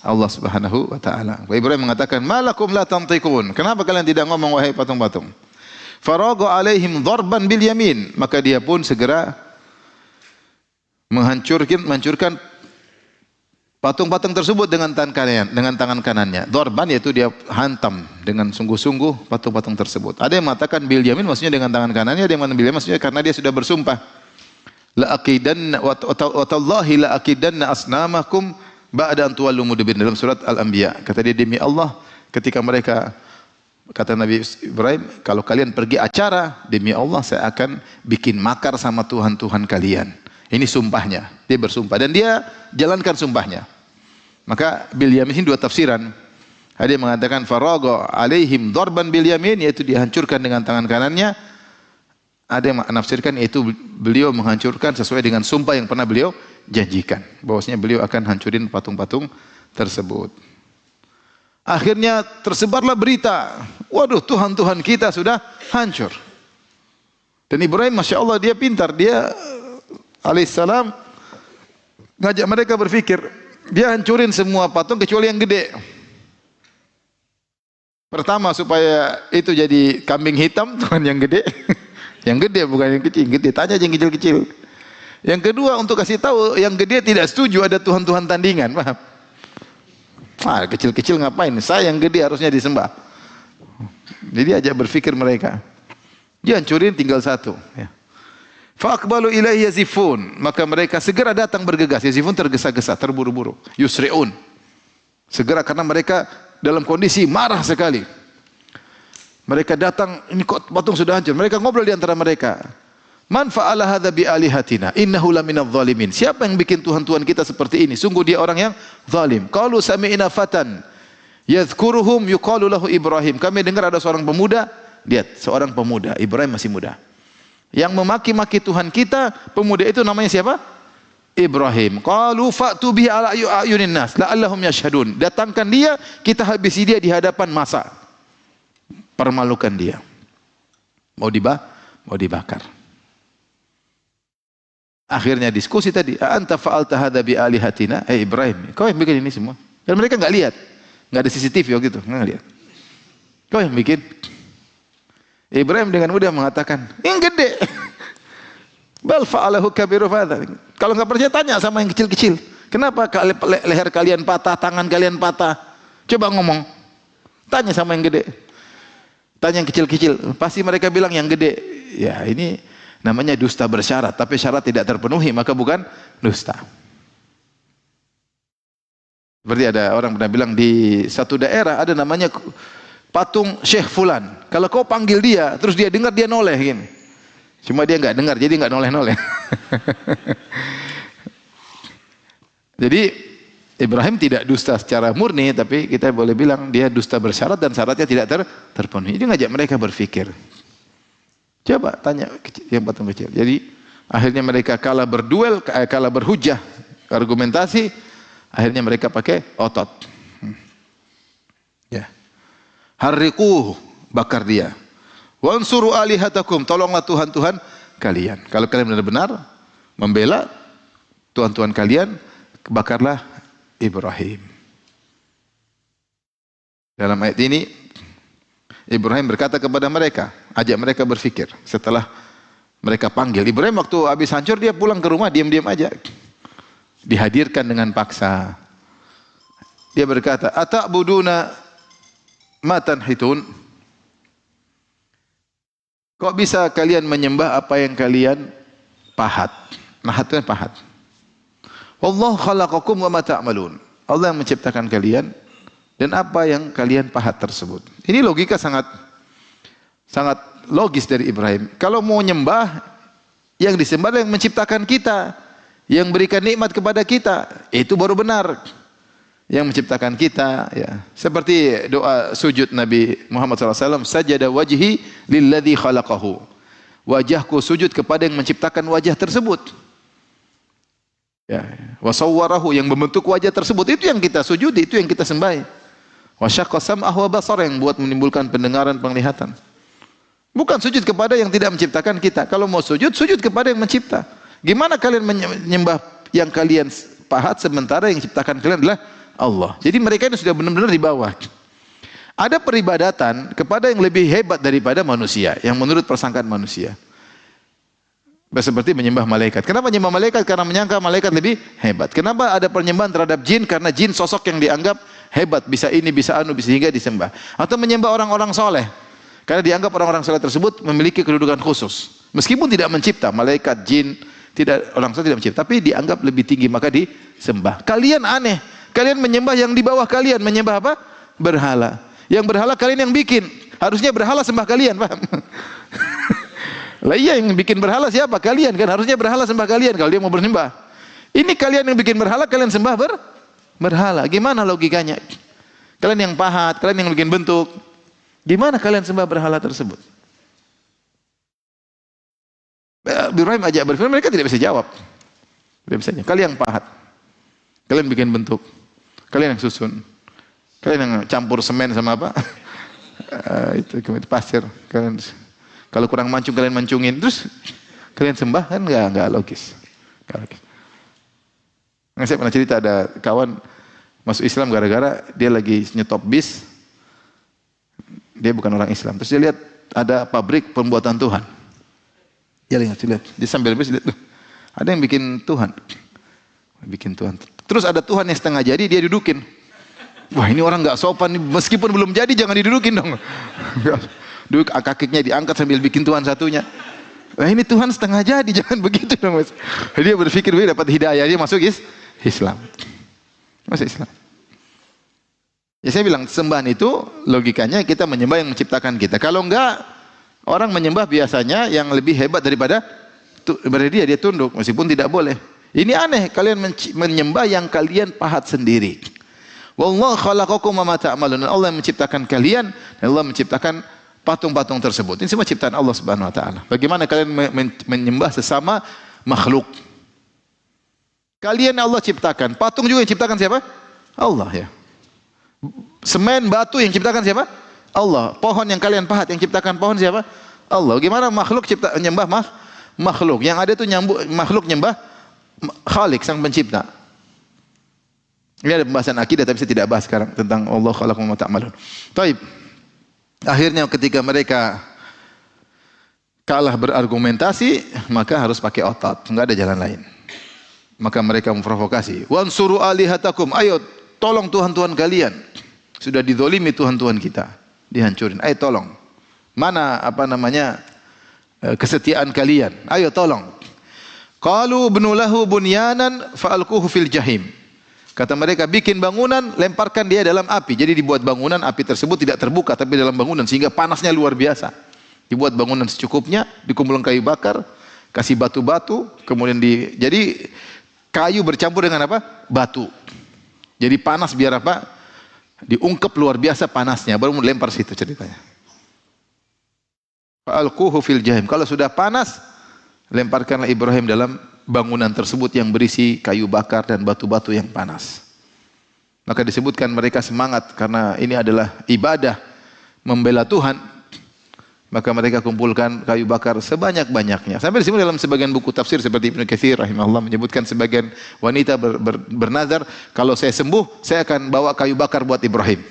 Allah Subhanahu wa taala. Ibrahim mengatakan, "Malakum la tantiqun?" Kenapa kalian tidak ngomong wahai patung-patung? Faraga alaihim darban bil yamin, maka dia pun segera menghancurkan patung-patung tersebut dengan tangan kanannya. Darban yaitu dia hantam dengan sungguh-sungguh patung-patung tersebut. Ada yang mengatakan bil yamin maksudnya dengan tangan kanannya, ada yang mengatakan bil yamin maksudnya karena dia sudah bersumpah. La aqidanna wa tallahi la aqidanna asnamakum ba'da an tuwallu mudbirin, dalam surat Al-Anbiya. Kata dia, demi Allah, ketika mereka, kata Nabi Ibrahim, kalau kalian pergi acara, demi Allah saya akan bikin makar sama Tuhan-Tuhan kalian. Ini sumpahnya, dia bersumpah dan dia jalankan sumpahnya. Maka bil yamin dua tafsiran. Ada yang mengatakan faraga alaihim darban bil yamin, yaitu dihancurkan dengan tangan kanannya. Ada yang menafsirkan yaitu beliau menghancurkan sesuai dengan sumpah yang pernah beliau janjikan, bahwasanya beliau akan hancurin patung-patung tersebut. Akhirnya tersebarlah berita, waduh, Tuhan-Tuhan kita sudah hancur. Dan Ibrahim, Masya Allah, dia pintar, dia alaihissalam ngajak mereka berpikir, dia hancurin semua patung kecuali yang gede. Pertama supaya itu jadi kambing hitam, Tuhan yang gede. Yang gede bukan yang kecil, gede, tanya aja yang kecil-kecil. Yang kedua untuk kasih tahu yang gede tidak setuju ada Tuhan-Tuhan tandingan, paham? Kecil-kecil ngapain? Saya yang gede harusnya disembah. Jadi ajak berpikir mereka. Dia hancurin tinggal satu, ya. Faqbalu ilaihi yazifun, maka mereka segera datang bergegas. Yazifun tergesa-gesa, terburu-buru. Yusri'un. Segera karena mereka dalam kondisi marah sekali. Mereka datang, ini kok patung sudah hancur. Mereka ngobrol di antara mereka. Man fa'ala hadza bi alihatina innahu laminadh dhalimin. Siapa yang bikin Tuhan-Tuhan kita seperti ini? Sungguh dia orang yang zalim. Qalu sami'na fatan yadhkuruhum yuqalu lahu Ibrahim. Kami dengar ada seorang pemuda, lihat, seorang pemuda, Ibrahim masih muda, yang memaki-maki Tuhan kita. Pemuda itu namanya siapa? Ibrahim. Qalu fa'tu bihi ala ayunin nas la'allahum yashhadun. Datangkan dia, kita habisi dia di hadapan massa. Permalukan dia. Mau dibakar. Akhirnya diskusi tadi, anta fa'alta hadza bi alihatina? Ibrahim, kau yang bikin ini semua. Dan mereka enggak lihat. Enggak ada CCTV waktu itu, enggak lihat. Kau yang bikin. Ibrahim dengan mudah mengatakan, yang gede. Bal fa'alahu kabiru fadha. Kalau enggak percaya tanya sama yang kecil-kecil. Kenapa leher kalian patah, tangan kalian patah? Coba ngomong. Tanya sama yang gede. Tanya yang kecil-kecil, pasti mereka bilang yang gede. Ya, ini namanya dusta bersyarat, tapi syarat tidak terpenuhi, maka bukan dusta. Seperti ada orang pernah bilang di satu daerah ada namanya patung Syekh Fulan. Kalau kau panggil dia, terus dia dengar, dia noleh gini. Cuma dia enggak dengar, jadi enggak noleh-noleh. Jadi Ibrahim tidak dusta secara murni, tapi kita boleh bilang dia dusta bersyarat dan syaratnya tidak terpenuhi. Dia ngajak mereka berpikir. Coba tanya yang patung kecil. Jadi akhirnya mereka kalah berduel, kalah berhujah, argumentasi. Akhirnya mereka pakai otot. Ya. Harriquh, bakar dia. Wansuru alihatakum, tolonglah Tuhan-Tuhan kalian. Kalau kalian benar-benar membela Tuhan-Tuhan kalian, bakarlah Ibrahim. Dalam ayat ini Ibrahim berkata kepada mereka, ajak mereka berpikir. Setelah mereka panggil Ibrahim, waktu habis hancur dia pulang ke rumah diam-diam aja. Dihadirkan dengan paksa. Dia berkata, ata'buduna ma tanhitun? Kok bisa kalian menyembah apa yang kalian pahat? Nahat itu pahat. Allah khalaqakum wa ma ta'malun. Allah yang menciptakan kalian dan apa yang kalian pahat tersebut. Ini logika sangat logis dari Ibrahim. Kalau mau nyembah, yang disembah yang menciptakan kita, yang berikan nikmat kepada kita, itu baru benar. Yang menciptakan kita, ya. Seperti doa sujud Nabi Muhammad SAW, sajada wajhi lilladzi khalaqahu. Wajahku sujud kepada yang menciptakan wajah tersebut. Ya, wa sawwarahu, yang membentuk wajah tersebut, itu yang kita sujudi, itu yang kita sembah. Wa syaqqa sam'ahu wa basara, yang buat menimbulkan pendengaran, penglihatan. Bukan sujud kepada yang tidak menciptakan kita. Kalau mau sujud, sujud kepada yang mencipta. Gimana kalian menyembah yang kalian pahat sementara yang menciptakan kalian adalah Allah. Jadi mereka ini sudah benar-benar di bawah. Ada peribadatan kepada yang lebih hebat daripada manusia, yang menurut persangkaan manusia. Seperti menyembah malaikat. Kenapa menyembah malaikat? Karena menyangka malaikat lebih hebat. Kenapa ada penyembahan terhadap jin? Karena jin sosok yang dianggap hebat, bisa ini, bisa anu, bisa sehingga disembah. Atau menyembah orang-orang soleh, karena dianggap orang-orang soleh tersebut memiliki kedudukan khusus. Meskipun tidak mencipta, malaikat, jin, tidak, orang soleh tidak mencipta, tapi dianggap lebih tinggi, maka disembah. Kalian aneh. Kalian menyembah yang di bawah kalian. Menyembah apa? Berhala. Yang berhala kalian yang bikin. Harusnya berhala sembah kalian, paham? Lah iya, yang bikin berhala siapa? Kalian kan. Harusnya berhala sembah kalian kalau dia mau bersembah. Ini kalian yang bikin berhala, kalian sembah berhala. Gimana logikanya? Kalian yang pahat, kalian yang bikin bentuk. Gimana kalian sembah berhala tersebut? Ibrahim ajak berfirman, mereka tidak bisa jawab. Tidak bisa. Kalian yang pahat. Kalian bikin bentuk. Kalian yang susun. Kalian yang campur semen sama apa? Itu pasir. Kalian, kalau kurang mancung kalian mancungin. Terus kalian sembah, kan enggak logis. Enggak logis. Saya pernah cerita ada kawan masuk Islam gara-gara dia lagi nyetop bis. Dia bukan orang Islam. Terus dia lihat ada pabrik pembuatan Tuhan. Dia lihat. Dia sambil bis lihat, ada yang bikin Tuhan. Bikin Tuhan. Terus ada Tuhan yang setengah jadi, dia dudukin. Wah, ini orang nggak sopan, meskipun belum jadi jangan didudukin dong. Duduk, kakinya diangkat sambil bikin Tuhan satunya. Wah, ini Tuhan setengah jadi, jangan begitu dong, Mas. Dia berpikir dia dapat hidayah, dia masuk Islam. Masuk Islam. Ya saya bilang sembahan itu logikanya kita menyembah yang menciptakan kita. Kalau enggak, orang menyembah biasanya yang lebih hebat daripada dia tunduk, meskipun tidak boleh. Ini aneh, kalian menyembah yang kalian pahat sendiri. Wallahu khalaqakum wa ma ta'malun. Allah yang menciptakan kalian, dan Allah menciptakan patung-patung tersebut. Ini semua ciptaan Allah Subhanahu wa taala. Bagaimana kalian menyembah sesama makhluk? Kalian Allah ciptakan, patung juga yang ciptakan siapa? Allah, ya. Semen, batu yang ciptakan siapa? Allah. Pohon yang kalian pahat yang ciptakan pohon siapa? Allah. Gimana makhluk nyembah makhluk? Yang ada itu makhluk nyembah Khalik, sang pencipta. Ini ada pembahasan akidah, tapi saya tidak bahas sekarang tentang Allah khalaqakum wa ta'malun. Taib. Akhirnya ketika mereka kalah berargumentasi, maka harus pakai otot, enggak ada jalan lain. Maka mereka memprovokasi. Wansuru alihatakum, ayo tolong Tuhan-Tuhan kalian. Sudah dizalimi Tuhan-Tuhan kita, dihancurin. Ayo tolong. Mana kesetiaan kalian? Ayo tolong. Qalu ibnu lahu bunyanan fa'alquhu fil jahim. Kata mereka, bikin bangunan, lemparkan dia dalam api. Jadi dibuat bangunan, api tersebut tidak terbuka tapi dalam bangunan sehingga panasnya luar biasa. Dibuat bangunan secukupnya, dikumpulkan kayu bakar, kasih batu-batu, kemudian jadi kayu bercampur dengan apa? Batu. Jadi panas biar apa? Diungkep luar biasa panasnya, baru lempar situ ceritanya. Fa'alquhu fil jahim. Kalau sudah panas, lemparkanlah Ibrahim dalam bangunan tersebut yang berisi kayu bakar dan batu-batu yang panas. Maka disebutkan mereka semangat karena ini adalah ibadah membela Tuhan. Maka mereka kumpulkan kayu bakar sebanyak-banyaknya. Sampai disebut dalam sebagian buku tafsir seperti Ibnu Katsir rahimahullah menyebutkan sebagian wanita bernazar, kalau saya sembuh, saya akan bawa kayu bakar buat Ibrahim.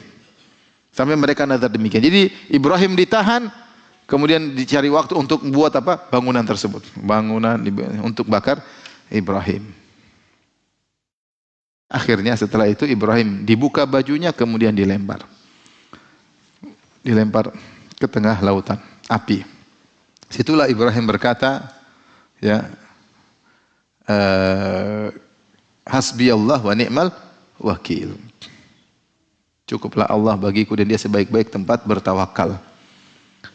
Sampai mereka nazar demikian. Jadi Ibrahim ditahan, kemudian dicari waktu untuk buat apa? Bangunan tersebut. Bangunan untuk bakar Ibrahim. Akhirnya setelah itu Ibrahim dibuka bajunya, kemudian dilempar. Dilempar ke tengah lautan api. Situlah Ibrahim berkata, ya, hasbiyallah wa ni'mal wakil. Cukuplah Allah bagiku dan dia sebaik-baik tempat bertawakal.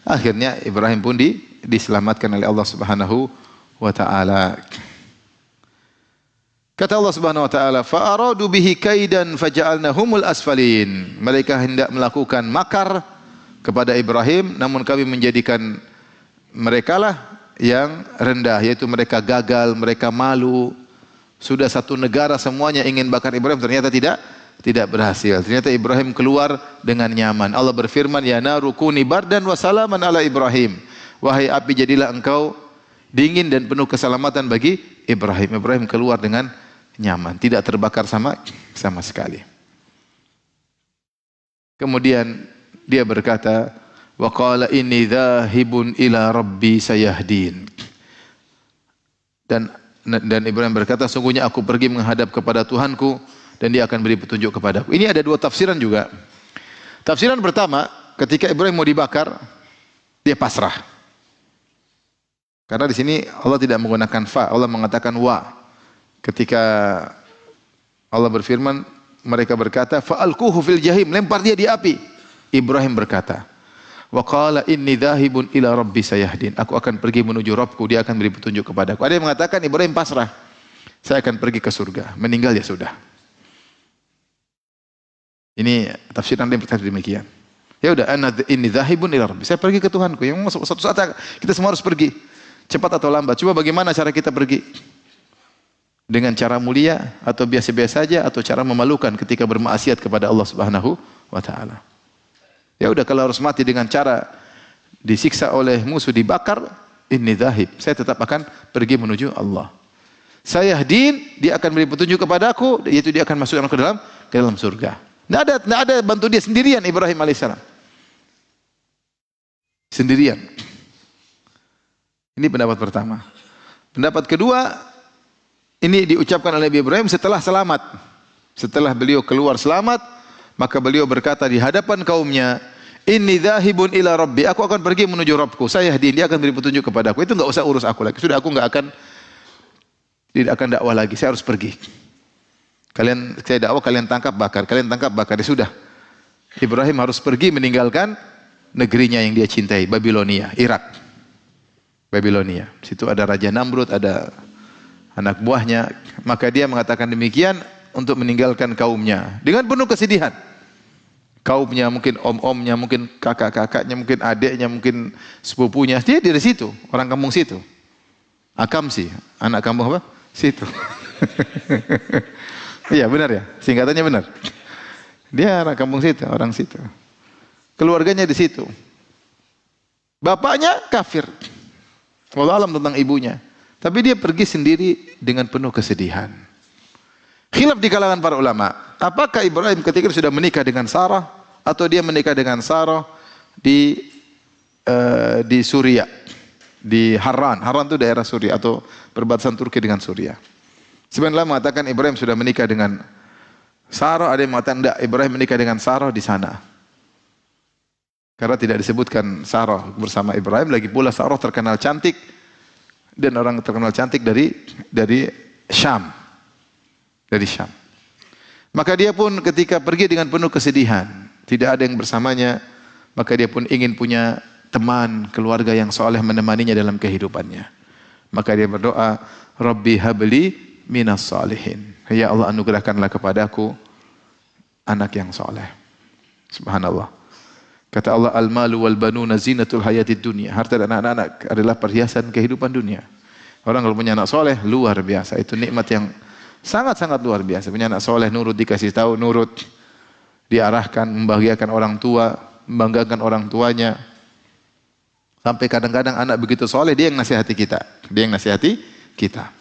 Akhirnya Ibrahim pun diselamatkan oleh Allah Subhanahu wa taala. Kata Allah Subhanahu wa taala, "Fa aradu bihi kaidan faja'alnahumul asfalin." Mereka hendak melakukan makar kepada Ibrahim, namun kami menjadikan merekalah yang rendah, yaitu mereka gagal, mereka malu. Sudah satu negara semuanya ingin bakar Ibrahim, ternyata tidak berhasil. Ternyata Ibrahim keluar dengan nyaman. Allah berfirman, "Ya naru kuni bardan wa salaman ala Ibrahim." Wahai api, jadilah engkau dingin dan penuh keselamatan bagi Ibrahim. Ibrahim keluar dengan nyaman, tidak terbakar sama sekali. Kemudian dia berkata, "Wa qala inni dzahibun ila rabbi sayahdin." Dan Ibrahim berkata, sungguhnya aku pergi menghadap kepada Tuhanku dan dia akan beri petunjuk kepadaku. Ini ada dua tafsiran juga. Tafsiran pertama, ketika Ibrahim mau dibakar, dia pasrah. Karena di sini Allah tidak menggunakan fa, Allah mengatakan wa. Ketika Allah berfirman, mereka berkata, "Fa'alquhu fil jahim," lempar dia di api. Ibrahim berkata, "Wa qala inni dzahibun ila rabbi sayahdin." Aku akan pergi menuju Rabbku, dia akan beri petunjuk kepadaku. Ada yang mengatakan Ibrahim pasrah. Saya akan pergi ke surga, meninggal ya sudah. Ini tafsiran yang pertama demikian. Ya udah, ana inni dzahibun ila rabbi. Saya pergi ke Tuhanku. Yang suatu saat kita semua harus pergi. Cepat atau lambat. Coba bagaimana cara kita pergi? Dengan cara mulia atau biasa-biasa saja atau cara memalukan ketika bermaksiat kepada Allah Subhanahu wa taala. Ya udah, kalau harus mati dengan cara disiksa oleh musuh, dibakar, inni dzahib. Saya tetap akan pergi menuju Allah. Sayahdin, dia akan beri petunjuk kepadaku, yaitu dia akan masuk ke dalam surga. Tidak ada bantu dia, sendirian Ibrahim alaihissalam. Sendirian. Ini pendapat pertama. Pendapat kedua, ini diucapkan oleh Ibrahim setelah selamat. Setelah beliau keluar selamat, maka beliau berkata di hadapan kaumnya, "Inni dzahibun ila rabbi." Aku akan pergi menuju Rabbku. Sayahdin, dia akan beri petunjuk kepadaku. Itu enggak usah urus aku lagi. Sudah, aku tidak akan dakwah lagi. Saya harus pergi. Saya dakwah, kalian tangkap bakar, ya sudah. Ibrahim harus pergi meninggalkan negerinya yang dia cintai, Babilonia, Irak. Babilonia. Situ ada Raja Namrud, ada anak buahnya. Maka dia mengatakan demikian untuk meninggalkan kaumnya dengan penuh kesedihan. Kaumnya, mungkin om-omnya, mungkin kakak-kakaknya, mungkin adiknya, mungkin sepupunya. Dia dari situ, orang kampung situ. Akamsi, anak kampung apa? Situ. Iya benar ya, singkatannya benar. Dia anak kampung situ, orang situ. Keluarganya di situ. Bapaknya kafir. Wallahu alam tentang ibunya. Tapi dia pergi sendiri dengan penuh kesedihan. Khilaf di kalangan para ulama. Apakah Ibrahim ketika sudah menikah dengan Sarah atau dia menikah dengan Sarah di Suriah, di Harran. Harran itu daerah Suriah atau perbatasan Turki dengan Suriah. Sebenarnya mengatakan Ibrahim sudah menikah dengan Sarah, ada yang mengatakan tidak, Ibrahim menikah dengan Sarah di sana. Karena tidak disebutkan Sarah bersama Ibrahim, lagi pula Sarah terkenal cantik dan orang terkenal cantik dari Syam. Dari Syam. Maka dia pun ketika pergi dengan penuh kesedihan, tidak ada yang bersamanya, maka dia pun ingin punya teman, keluarga yang soleh menemaninya dalam kehidupannya. Maka dia berdoa, "Rabbi habli minas salihin." Ya Allah, anugerahkanlah kepadaku anak yang soleh. Subhanallah. Kata Allah, "Al-malu wal banuna zinatul hayatid dunya." Harta dan anak-anak adalah perhiasan kehidupan dunia. Orang kalau punya anak soleh, luar biasa. Itu nikmat yang sangat-sangat luar biasa. Punya anak soleh, nurut, dikasih tahu, nurut, diarahkan, membahagiakan orang tua, membanggakan orang tuanya. Sampai kadang-kadang anak begitu soleh, dia yang nasihati kita. Dia yang nasihati kita.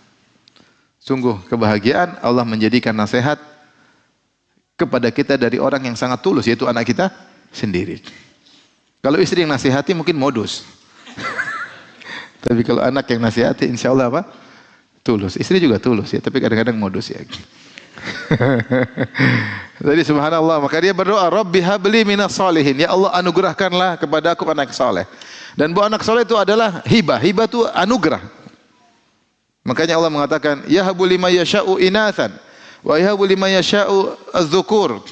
Sungguh kebahagiaan Allah menjadikan nasihat kepada kita dari orang yang sangat tulus, yaitu anak kita sendiri. Kalau istri yang nasihati mungkin modus. Tapi kalau anak yang nasihati, insya Allah apa? Tulus. Istri juga tulus ya, tapi kadang-kadang modus ya. Jadi subhanallah, maka dia berdoa, "Rabbi habli minas solihin." Ya Allah, anugerahkanlah kepada aku anak soleh. Dan bu anak soleh itu adalah hibah. Hibah itu anugerah. Makanya Allah mengatakan, "Yahabu liman yasha'u inatsan Wa yahabu liman yasha'u adz-dzukur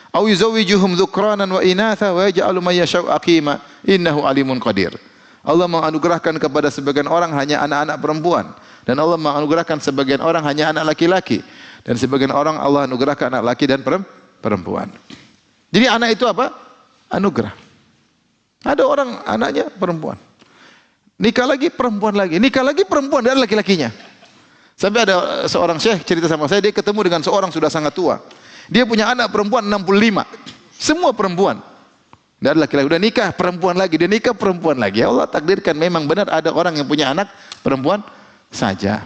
aw yuzawwijuhum dzukranan wa inatha wa yaj'alu man yasha'u aqima innahu alimun qadir. Allah menganugerahkan kepada sebagian orang hanya anak-anak perempuan, dan Allah menganugerahkan sebagian orang hanya anak laki-laki, dan sebagian orang Allah anugerahkan anak laki dan perempuan. Jadi anak itu apa? Anugerah. Ada orang anaknya perempuan, nikah lagi perempuan lagi, nikah lagi perempuan dan laki-lakinya. Sampai ada seorang syekh cerita sama saya, dia ketemu dengan seorang sudah sangat tua. Dia punya anak perempuan 65, semua perempuan. Dan laki-laki udah nikah perempuan lagi, dia nikah perempuan lagi. Allah takdirkan memang benar ada orang yang punya anak perempuan saja.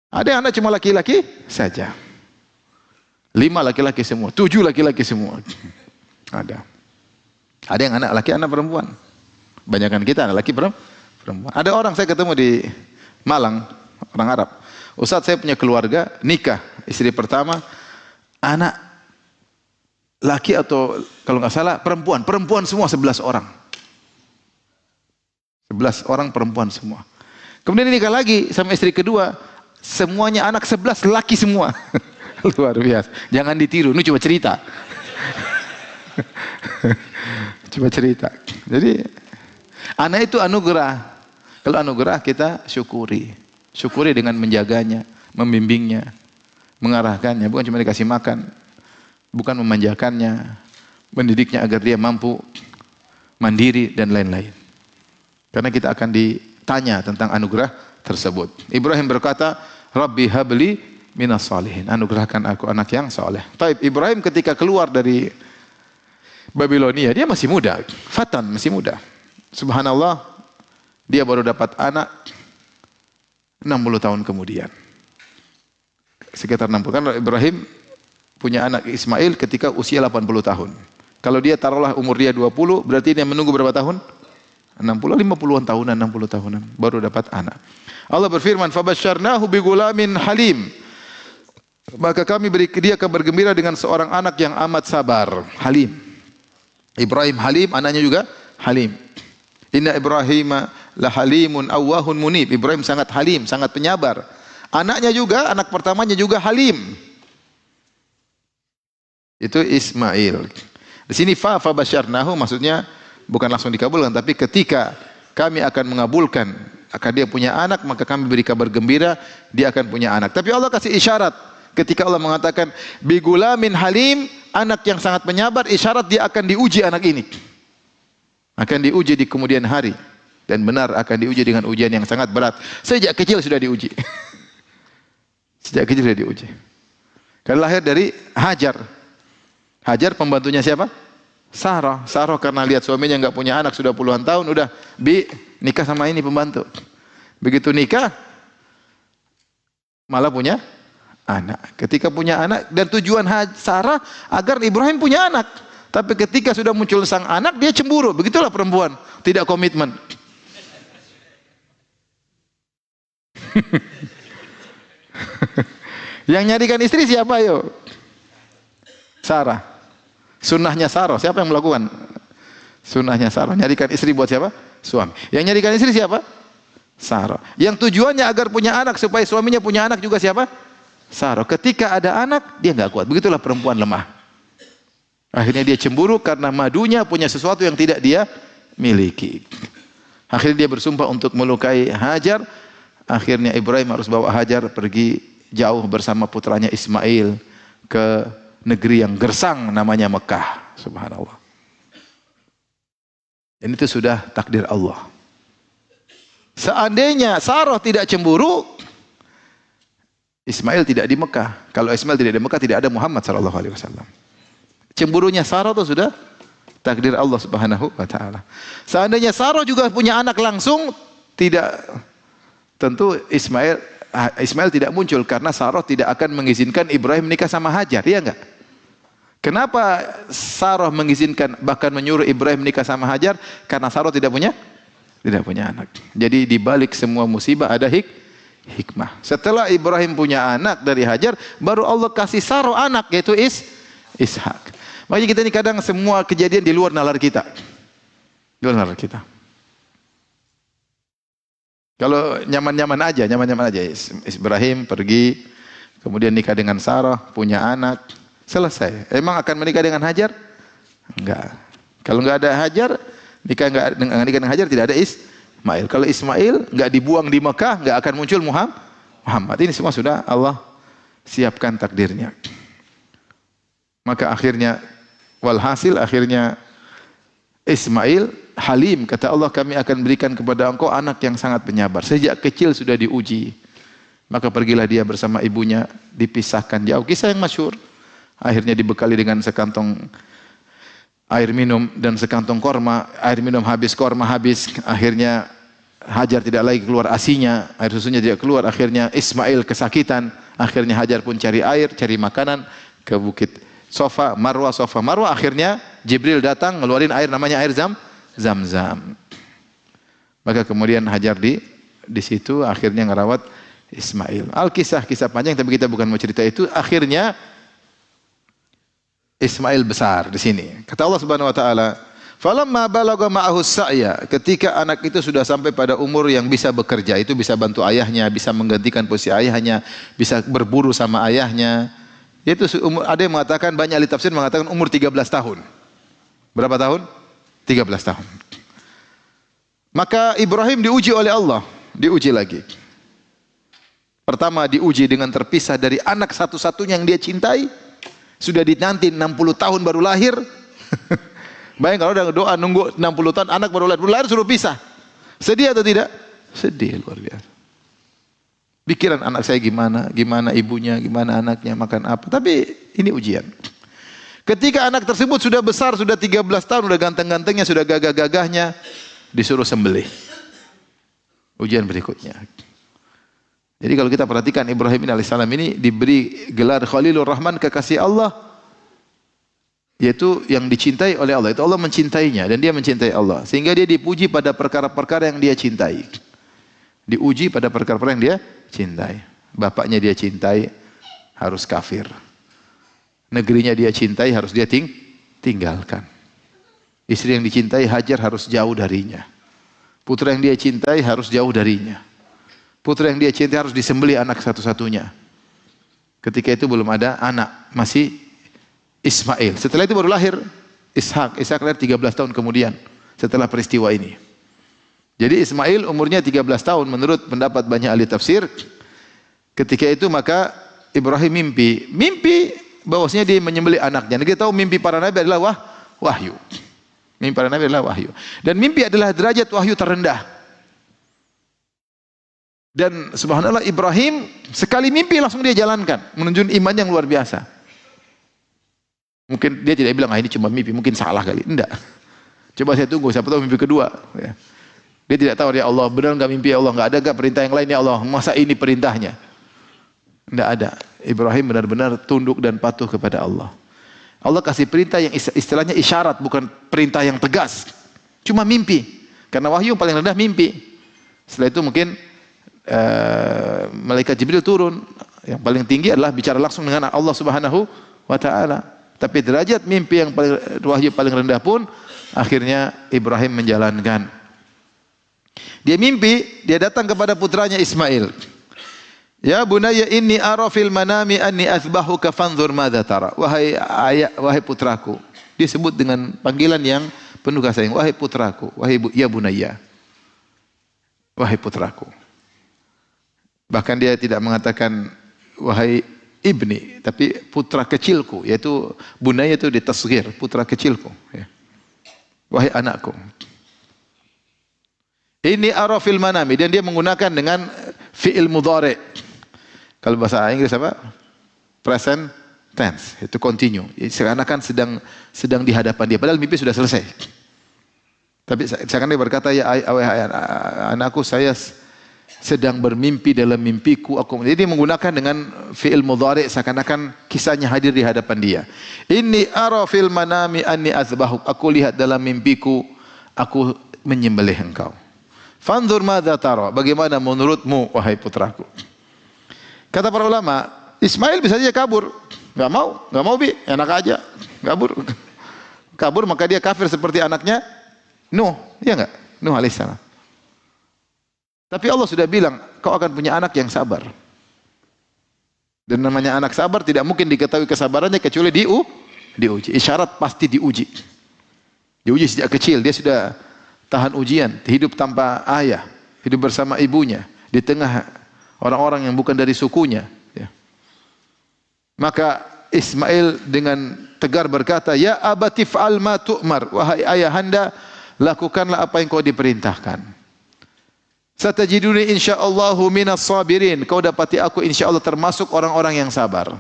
Ada yang anak cuma laki-laki saja. 5 laki-laki semua, 7 laki-laki semua. Ada. Ada yang anak laki, anak perempuan. Banyakan kita anak laki perempuan. Ada orang saya ketemu di Malang, orang Arab. Ustaz, saya punya keluarga, nikah, istri pertama, anak laki atau kalau nggak salah perempuan semua 11 orang. 11 orang perempuan semua. Kemudian nikah lagi sama istri kedua, semuanya anak 11 laki semua. Luar biasa. Jangan ditiru, ini cuma cerita. Cuma cerita. Jadi anak itu anugerah. Kalau anugerah kita syukuri. Syukuri dengan menjaganya, membimbingnya, mengarahkannya, bukan cuma dikasih makan, bukan memanjakannya, mendidiknya agar dia mampu mandiri dan lain-lain. Karena kita akan ditanya tentang anugerah tersebut. Ibrahim berkata, Rabbi habli minas salihin. Anugerahkan aku anak yang saleh. Taib, Ibrahim ketika keluar dari Babilonia, dia masih muda, fatan, masih muda. Subhanallah, dia baru dapat anak 60 tahun kemudian. Sekitar 60. Kan Ibrahim punya anak Ismail ketika usia 80 tahun. Kalau dia taruhlah umur dia 20, berarti dia menunggu berapa tahun? 60, 50-an tahunan, 60 tahunan baru dapat anak. Allah berfirman, "Fabasyarnahu bigulamin halim." Maka kami beri dia kabar gembira dengan seorang anak yang amat sabar, halim. Ibrahim halim, anaknya juga halim. Inna Ibrahima la halimun awwahun munib. Ibrahim sangat halim, sangat penyabar. Anaknya juga, anak pertamanya juga halim. Itu Ismail. Di sini fa basyarnahu maksudnya bukan langsung dikabulkan, tapi ketika kami akan mengabulkan akan dia punya anak, maka kami beri kabar gembira dia akan punya anak. Tapi Allah kasih isyarat ketika Allah mengatakan bigulamin halim, anak yang sangat penyabar, isyarat dia akan diuji anak ini. Akan diuji di kemudian hari. Dan benar akan diuji dengan ujian yang sangat berat. Sejak kecil sudah diuji. Sejak kecil sudah diuji. Karena lahir dari Hajar. Hajar pembantunya siapa? Sarah. Sarah karena lihat suaminya enggak punya anak sudah puluhan tahun, udah nikah sama ini pembantu. Begitu nikah malah punya anak. Ketika punya anak, dan tujuan Sarah agar Ibrahim punya anak. Tapi ketika sudah muncul sang anak, dia cemburu. Begitulah perempuan, tidak komitmen. Yang nyarikan istri siapa ayo? Sarah. Sunnahnya Sarah, siapa yang melakukan? Sunnahnya Sarah, nyarikan istri buat siapa? Suami. Yang nyarikan istri siapa? Sarah. Yang tujuannya agar punya anak, supaya suaminya punya anak juga siapa? Sarah. Ketika ada anak, dia nggak kuat. Begitulah perempuan lemah. Akhirnya dia cemburu karena madunya punya sesuatu yang tidak dia miliki. Akhirnya dia bersumpah untuk melukai Hajar. Akhirnya Ibrahim harus bawa Hajar pergi jauh bersama putranya Ismail ke negeri yang gersang namanya Mekah. Subhanallah. Dan itu sudah takdir Allah. Seandainya Sarah tidak cemburu, Ismail tidak di Mekah. Kalau Ismail tidak di Mekah, tidak ada Muhammad SAW. Cemburunya Sarah itu sudah takdir Allah Subhanahu wa taala. Seandainya Sarah juga punya anak langsung, tidak, tentu Ismail tidak muncul karena Sarah tidak akan mengizinkan Ibrahim nikah sama Hajar, ya enggak? Kenapa Sarah mengizinkan bahkan menyuruh Ibrahim nikah sama Hajar? Karena Sarah tidak punya anak. Jadi di balik semua musibah ada hikmah. Setelah Ibrahim punya anak dari Hajar, baru Allah kasih Sarah anak, yaitu Ishak. Makanya kita ini kadang semua kejadian di luar nalar kita. Di luar nalar kita. Kalau nyaman-nyaman aja. Ibrahim pergi, kemudian nikah dengan Sarah, punya anak, selesai. Emang akan menikah dengan Hajar? Enggak. Kalau enggak ada Hajar, nikah dengan Hajar tidak ada Ismail. Kalau Ismail enggak dibuang di Mekah, enggak akan muncul Muhammad. Ini semua sudah Allah siapkan takdirnya. Maka akhirnya, walhasil akhirnya Ismail halim, kata Allah, kami akan berikan kepada engkau anak yang sangat penyabar. Sejak kecil sudah diuji. Maka pergilah dia bersama ibunya, dipisahkan jauh. Kisah yang masyhur. Akhirnya dibekali dengan sekantong air minum dan sekantong korma. Air minum habis, korma habis. Akhirnya Hajar tidak lagi keluar asinya, air susunya tidak keluar. Akhirnya Ismail kesakitan. Akhirnya Hajar pun cari air, cari makanan ke bukit Safa Marwah. Akhirnya Jibril datang ngeluarin air, namanya air Zam-Zam. Maka kemudian Hajar di situ akhirnya ngerawat Ismail. Kisah panjang, tapi kita bukan mau cerita itu. Akhirnya Ismail besar di sini. Kata Allah Subhanahu wa taala, "Falamma balagha ma'ahu sa'ya," ketika anak itu sudah sampai pada umur yang bisa bekerja, itu bisa bantu ayahnya, bisa menggantikan posisi ayahnya, bisa berburu sama ayahnya. Itu ada yang mengatakan, banyak ahli tafsir mengatakan umur 13 tahun. Berapa tahun? 13 tahun. Maka Ibrahim diuji oleh Allah, diuji lagi. Pertama diuji dengan terpisah dari anak satu-satunya yang dia cintai. Sudah dinanti 60 tahun baru lahir. Bayang kalau udah doa nunggu 60 tahun, anak baru lahir suruh pisah. Sedih atau tidak? Sedih luar biasa. Pikiran anak saya gimana ibunya, gimana anaknya, makan apa. Tapi ini ujian. Ketika anak tersebut sudah besar, sudah 13 tahun, sudah ganteng-gantengnya, sudah gagah-gagahnya, disuruh sembelih. Ujian berikutnya. Jadi kalau kita perhatikan Ibrahim alaihissalam ini diberi gelar Khalilur Rahman, kekasih Allah, yaitu yang dicintai oleh Allah. Itu Allah mencintainya dan dia mencintai Allah. Sehingga dia dipuji pada perkara-perkara yang dia cintai. Diuji pada perkara-perkara yang dia cintai. Bapaknya dia cintai, harus kafir. Negerinya dia cintai, harus dia tinggalkan. Istri yang dicintai Hajar harus jauh darinya. Putra yang dia cintai harus jauh darinya. Putra yang dia cintai harus disembelih anak satu-satunya. Ketika itu belum ada anak, masih Ismail. Setelah itu baru lahir Ishak. Ishak lahir 13 tahun kemudian setelah peristiwa ini. Jadi Ismail umurnya 13 tahun menurut pendapat banyak ahli tafsir. Ketika itu maka Ibrahim mimpi bahwasanya dia menyembelih anaknya. Dan kita tahu mimpi para nabi adalah wahyu. Mimpi para nabi adalah wahyu. Dan mimpi adalah derajat wahyu terendah. Dan subhanallah Ibrahim sekali mimpi langsung dia jalankan, menunjukkan iman yang luar biasa. Mungkin dia tidak bilang, ini cuma mimpi, mungkin salah kali. Enggak. Coba saya tunggu, siapa tahu mimpi kedua. Dia tidak tahu, ya Allah, benar enggak mimpi ya Allah? Enggak ada enggak perintah yang lain ya Allah? Masa ini perintahnya? Enggak ada. Ibrahim benar-benar tunduk dan patuh kepada Allah. Allah kasih perintah yang istilahnya isyarat, bukan perintah yang tegas. Cuma mimpi. Karena wahyu yang paling rendah mimpi. Setelah itu mungkin malaikat Jibril turun. Yang paling tinggi adalah bicara langsung dengan Allah Subhanahu wa taala. Tapi derajat mimpi yang paling wahyu paling rendah pun akhirnya Ibrahim menjalankan. Dia mimpi, dia datang kepada putranya Ismail. Ya bunayya inni ara fil manami anni azbahuka fanzur madza tara. Wahai putraku. Dia sebut dengan panggilan yang penuh kasih sayang. Wahai putraku, ya bunayya. Wahai putraku. Bahkan dia tidak mengatakan wahai ibni, tapi putra kecilku, yaitu bunayya itu ditasghir, putra kecilku, ya. Wahai anakku. Ini ara fil manami, dan dia menggunakan dengan fi'il mudhari. Kalau bahasa Inggris apa? Present tense, itu continue. Seakan-akan sedang di hadapan dia, padahal mimpi sudah selesai. Tapi seakan dia berkata, ya anakku, saya sedang bermimpi dalam mimpiku. Jadi dia menggunakan dengan fi'il mudhari, seakan-akan kisahnya hadir di hadapan dia. Inni ara fil manami anni azbahuk. Aku lihat dalam mimpiku, aku menyembelih engkau. Fanzur madza tara, bagaimana menurutmu wahai putraku? Kata para ulama, Ismail bisa saja kabur. Enggak mau bi, enak aja, kabur maka dia kafir seperti anaknya Nuh, ya enggak? Nuh alaihissalam. Tapi Allah sudah bilang, kau akan punya anak yang sabar. Dan namanya anak sabar tidak mungkin diketahui kesabarannya kecuali diuji. Isyarat pasti diuji. Diuji sejak kecil, dia sudah tahan ujian, hidup tanpa ayah, hidup bersama ibunya, di tengah orang-orang yang bukan dari sukunya. Ya. Maka Ismail dengan tegar berkata, Ya abati fa'al ma tu'mar, wahai ayahanda, lakukanlah apa yang kau diperintahkan. Satajiduni insyaallahu minas sabirin. Kau dapati aku insyaallah termasuk orang-orang yang sabar.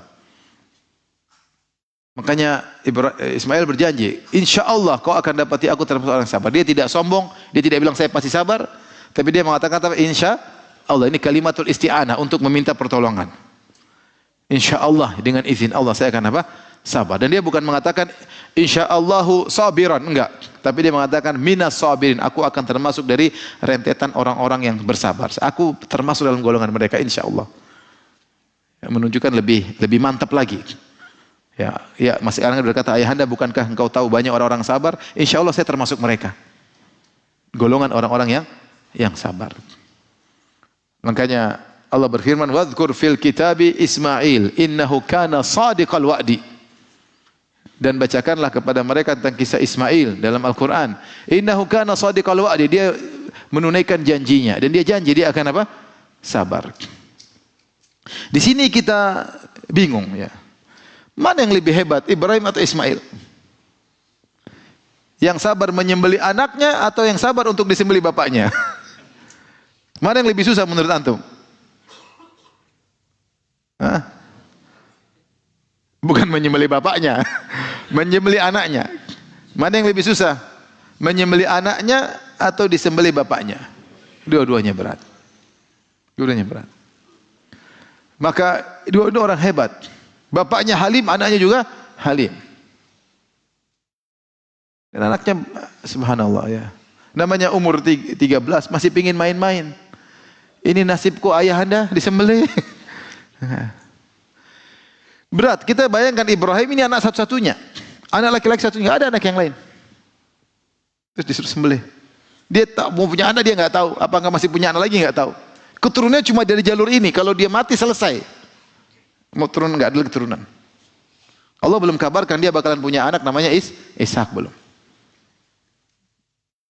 Makanya Ismail berjanji, insyaallah kau akan dapati aku termasuk orang yang sabar. Dia tidak sombong, dia tidak bilang saya pasti sabar, tapi dia mengatakan insyaallah. Ini kalimatul isti'anah untuk meminta pertolongan. Insyaallah dengan izin Allah saya akan apa? Sabar. Dan dia bukan mengatakan insyaallahu sabiran, enggak. Tapi dia mengatakan minas sabirin, aku akan termasuk dari rentetan orang-orang yang bersabar. Aku termasuk dalam golongan mereka insyaallah. Ya, menunjukkan lebih mantap lagi. Ya masih orang berkata, ayahanda bukankah engkau tahu banyak orang-orang sabar? Insyaallah saya termasuk mereka. Golongan orang-orang yang sabar. Makanya Allah berfirman, "Wadhkur fil kitabi Ismail, innahu kana shadiqal wa'di." Dan bacakanlah kepada mereka tentang kisah Ismail dalam Al-Quran. Innahu kana shadiqal wa'di. Dia menunaikan janjinya. Dan dia janji dia akan apa? Sabar. Di sini kita bingung ya. Mana yang lebih hebat, Ibrahim atau Ismail? Yang sabar menyembelih anaknya atau yang sabar untuk disembelih bapaknya? Mana yang lebih susah menurut antum? Hah? Bukan menyembelih bapaknya, menyembelih anaknya. Mana yang lebih susah? Menyembelih anaknya atau disembelih bapaknya? Dua-duanya berat. Dua-duanya berat. Maka dua-dua orang hebat. Bapaknya halim, anaknya juga halim. Dan anaknya subhanallah ya. Namanya umur 13 masih pingin main-main. Ini nasibku ayahanda disembelih. Berat. Kita bayangkan Ibrahim ini anak satu-satunya. Anak laki-laki satunya, enggak ada anak yang lain. Terus disuruh sembelih. Dia tak mau punya anak, dia enggak tahu. Apakah masih punya anak lagi enggak tahu. Keturunannya cuma dari jalur ini. Kalau dia mati selesai. Mau turun enggak ada keturunan. Allah belum kabarkan dia bakalan punya anak namanya Ishak belum.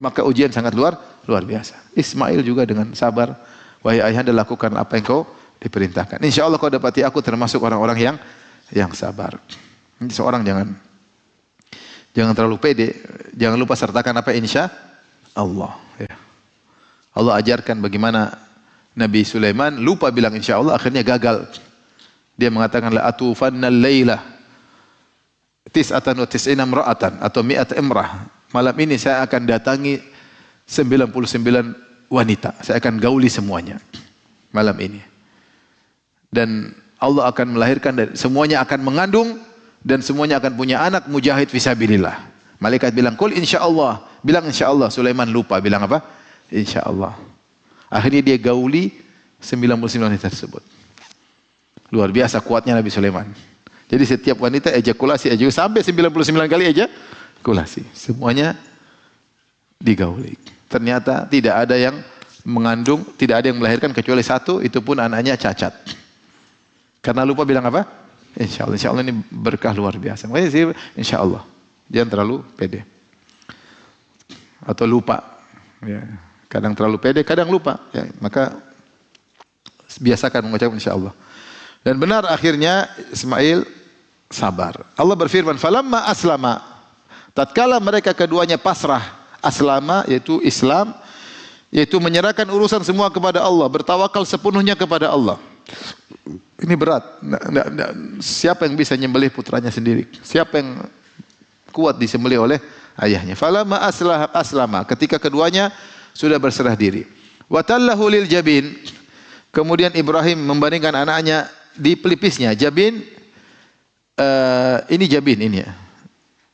Maka ujian sangat luar biasa. Ismail juga dengan sabar. Wahai ayahanda lakukan apa yang kau diperintahkan. Insya Allah kau dapati aku termasuk orang-orang yang sabar. Seorang jangan terlalu pede. Jangan lupa sertakan apa insya Allah. Ya. Allah ajarkan bagaimana Nabi Sulaiman lupa bilang insya Allah akhirnya gagal. Dia mengatakan la atufannal laila tis'atan wa tis'ina imra'atan atau mi'at imrah. Malam ini saya akan datangi 99 wanita. Saya akan gauli semuanya malam ini. Dan Allah akan melahirkan dan semuanya akan mengandung dan semuanya akan punya anak mujahid fisabilillah. Malaikat bilang kul insyaallah. Bilang insyaallah. Sulaiman lupa bilang apa? Insyaallah. Akhirnya dia gauli 99 wanita tersebut. Luar biasa kuatnya Nabi Sulaiman. Jadi setiap wanita ejakulasi sampai 99 kali ejakulasi. Semuanya digauli. Ternyata tidak ada yang mengandung, tidak ada yang melahirkan kecuali satu, itu pun anaknya cacat. Karena lupa bilang apa? Insya Allah ini berkah luar biasa. Makanya sih insya Allah. Jangan terlalu pede. Atau lupa. Ya. Kadang terlalu pede, kadang lupa. Ya. Maka biasakan mengucapkan insya Allah. Dan benar akhirnya Ismail sabar. Allah berfirman, "Falamma aslama." Tatkala mereka keduanya pasrah, aslama yaitu Islam, yaitu menyerahkan urusan semua kepada Allah, bertawakal sepenuhnya kepada Allah. Ini berat. Siapa yang bisa nyembelih putranya sendiri? Siapa yang kuat disembelih oleh ayahnya? Falamma aslama, ketika keduanya sudah berserah diri. Wa tallahu lil jabin. Kemudian Ibrahim membandingkan anaknya di pelipisnya. Jabin, ini jabin ini ya.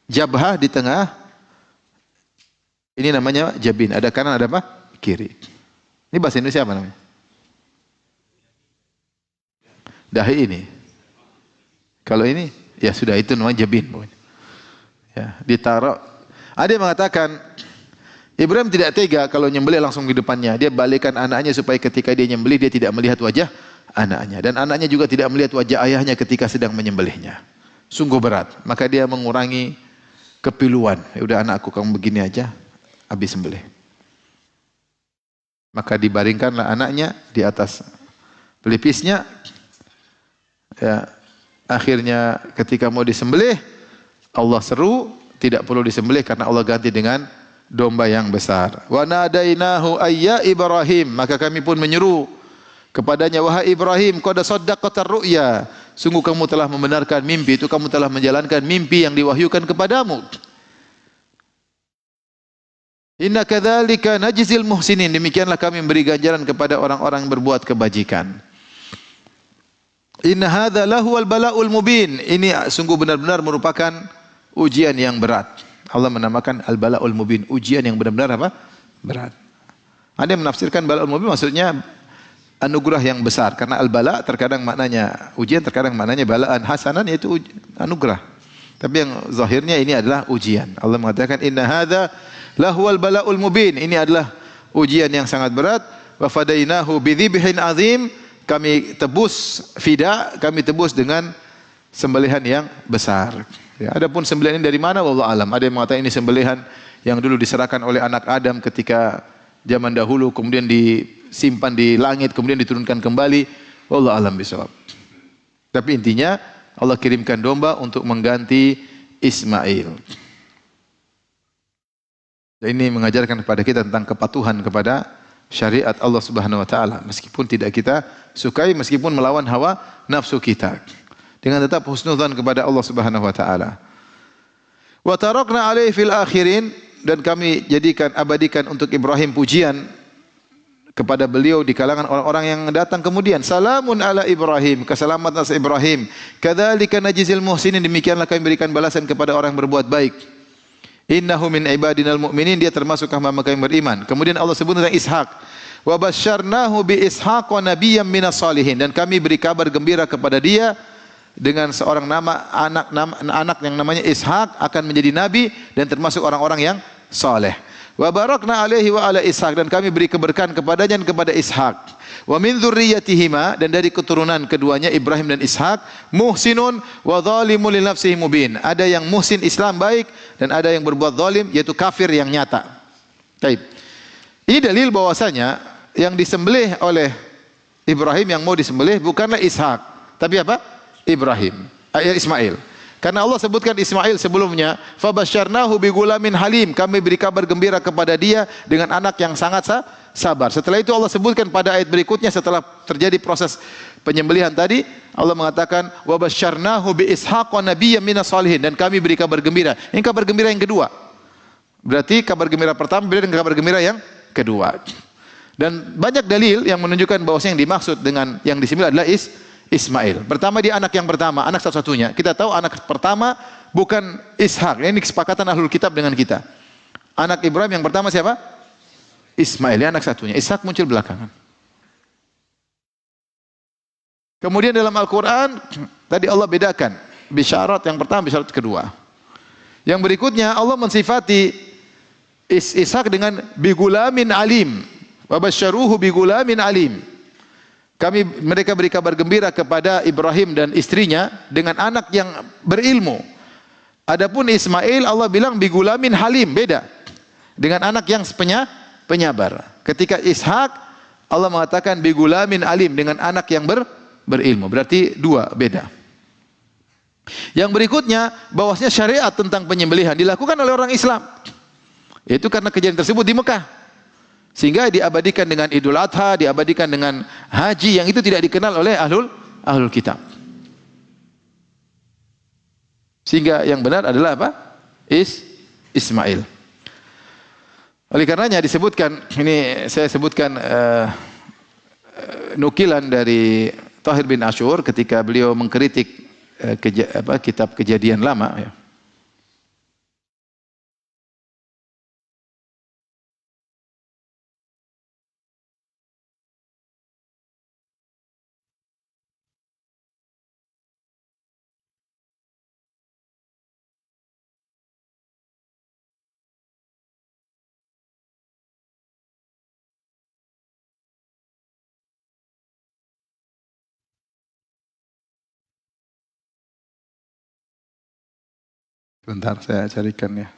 Jabhah di tengah. Ini namanya jabin. Ada kanan, ada apa? Kiri. Ini bahasa Indonesia apa namanya? Dahi ini. Kalau ini, ya sudah itu namanya jabin. Ya, ditaruh. Ada yang mengatakan, Ibrahim tidak tega kalau nyembelih langsung di depannya. Dia balikkan anaknya supaya ketika dia nyembelih dia tidak melihat wajah anaknya, dan anaknya juga tidak melihat wajah ayahnya ketika sedang menyembelihnya. Sungguh berat. Maka dia mengurangi kepiluan. Ya udah anakku, kamu begini aja habis sembelih. Maka dibaringkanlah anaknya di atas pelipisnya. Ya, akhirnya ketika mau disembelih, Allah seru, tidak perlu disembelih karena Allah ganti dengan domba yang besar. Wa nadainahu ayya Ibrahim, maka kami pun menyeru kepadanya, wahai Ibrahim, qad saddaqatar ru'ya, sungguh kamu telah membenarkan mimpi itu, kamu telah menjalankan mimpi yang diwahyukan kepadamu. Inna kadzalika najzil muhsinin, demikianlah kami memberi ganjaran kepada orang-orang yang berbuat kebajikan. Inna hadza lahuwal bala'ul mubin, ini sungguh benar-benar merupakan ujian yang berat. Allah menamakan al-bala'ul mubin, ujian yang benar-benar apa? Berat. Ada yang menafsirkan bala'ul mubin maksudnya anugerah yang besar, karena al-bala terkadang maknanya ujian, terkadang maknanya balaan hasanan, yaitu anugerah. Tapi yang zahirnya ini adalah ujian. Allah mengatakan inna hadza lahuwal bala'ul mubin, ini adalah ujian yang sangat berat. Wa fadainahu bidzibhin azim, kami tebus fida, kami tebus dengan sembelihan yang besar. Ya, adapun sembelihan ini dari mana, wallahu alam. Ada yang mengatakan ini sembelihan yang dulu diserahkan oleh anak Adam ketika zaman dahulu, kemudian disimpan di langit, kemudian diturunkan kembali. Wallahu alam bisawab. Tapi intinya Allah kirimkan domba untuk mengganti Ismail. Dan ini mengajarkan kepada kita tentang kepatuhan kepada syariat Allah Subhanahu wa taala, meskipun tidak kita sukai, meskipun melawan hawa nafsu kita, dengan tetap husnudzan kepada Allah Subhanahu wa taala. Wa tarakna alaihi fil akhirin, dan kami abadikan untuk Ibrahim pujian kepada beliau di kalangan orang-orang yang datang kemudian. Salamun ala Ibrahim, keselamatan atas Ibrahim. Kadzalika najzil muhsinin, demikianlah kami berikan balasan kepada orang yang berbuat baik. Innahu min ibadinal mu'minin, dia termasuk hamba-hamba kami beriman. Kemudian Allah sebut tentang Ishak. Wa basyarnahu bi Ishaq wa nabiyyan minas salihin, dan kami beri kabar gembira kepada dia dengan seorang anak yang namanya Ishak akan menjadi nabi dan termasuk orang-orang yang saleh. Wa barakna alaihi wa ala Ishaq, dan kami beri keberkahan kepadanya dan kepada Ishak. Wa min dzurriyyatihima, dan dari keturunan keduanya Ibrahim dan Ishak, muhsinun wa zalimun li nafsihi mubin, ada yang muhsin Islam baik dan ada yang berbuat zalim yaitu kafir yang nyata. Baik. Ini dalil bahwasanya yang disembelih oleh Ibrahim, yang mau disembelih bukanlah Ishak, tapi apa? Ibrahim, Ismail. Karena Allah sebutkan Ismail sebelumnya, fabasyarnahu bigulamin halim, kami beri kabar gembira kepada dia dengan anak yang sangat sabar. Setelah itu Allah sebutkan pada ayat berikutnya, setelah terjadi proses penyembelihan tadi, Allah mengatakan wa basyarnahu bi Ishaq wa nabiyyan minas salihin, dan kami beri kabar gembira. Ini kabar gembira yang kedua. Berarti kabar gembira pertama beda dengan kabar gembira yang kedua. Dan banyak dalil yang menunjukkan bahwasanya yang dimaksud dengan yang disembelih adalah Ismail. Pertama, dia anak yang pertama, anak satu-satunya. Kita tahu anak pertama bukan Ishak. Ini kesepakatan ahlul kitab dengan kita. Anak Ibrahim yang pertama siapa? Ismail, ya, anak satunya. Ishak muncul belakangan. Kemudian dalam Al-Quran, tadi Allah bedakan. Bisyarat yang pertama, bisyarat kedua. Yang berikutnya Allah mensifati Ishak dengan bigulamin alim. Wa basyaruhu bigulamin alim. Mereka beri kabar gembira kepada Ibrahim dan istrinya dengan anak yang berilmu. Adapun Ismail Allah bilang bigulamin halim, beda dengan anak yang penyabar. Ketika Ishak Allah mengatakan bigulamin alim, dengan anak yang berilmu. Berarti dua, beda. Yang berikutnya bahwasanya syariat tentang penyembelihan dilakukan oleh orang Islam. Itu karena kejadian tersebut di Mekah. Sehingga diabadikan dengan Idul Adha, diabadikan dengan haji yang itu tidak dikenal oleh ahlul kitab. Sehingga yang benar adalah apa? Ismail. Oleh karenanya disebutkan, ini saya sebutkan nukilan dari Tahir bin Ashur ketika beliau mengkritik kitab Kejadian Lama, ya. Sebentar saya carikan ya.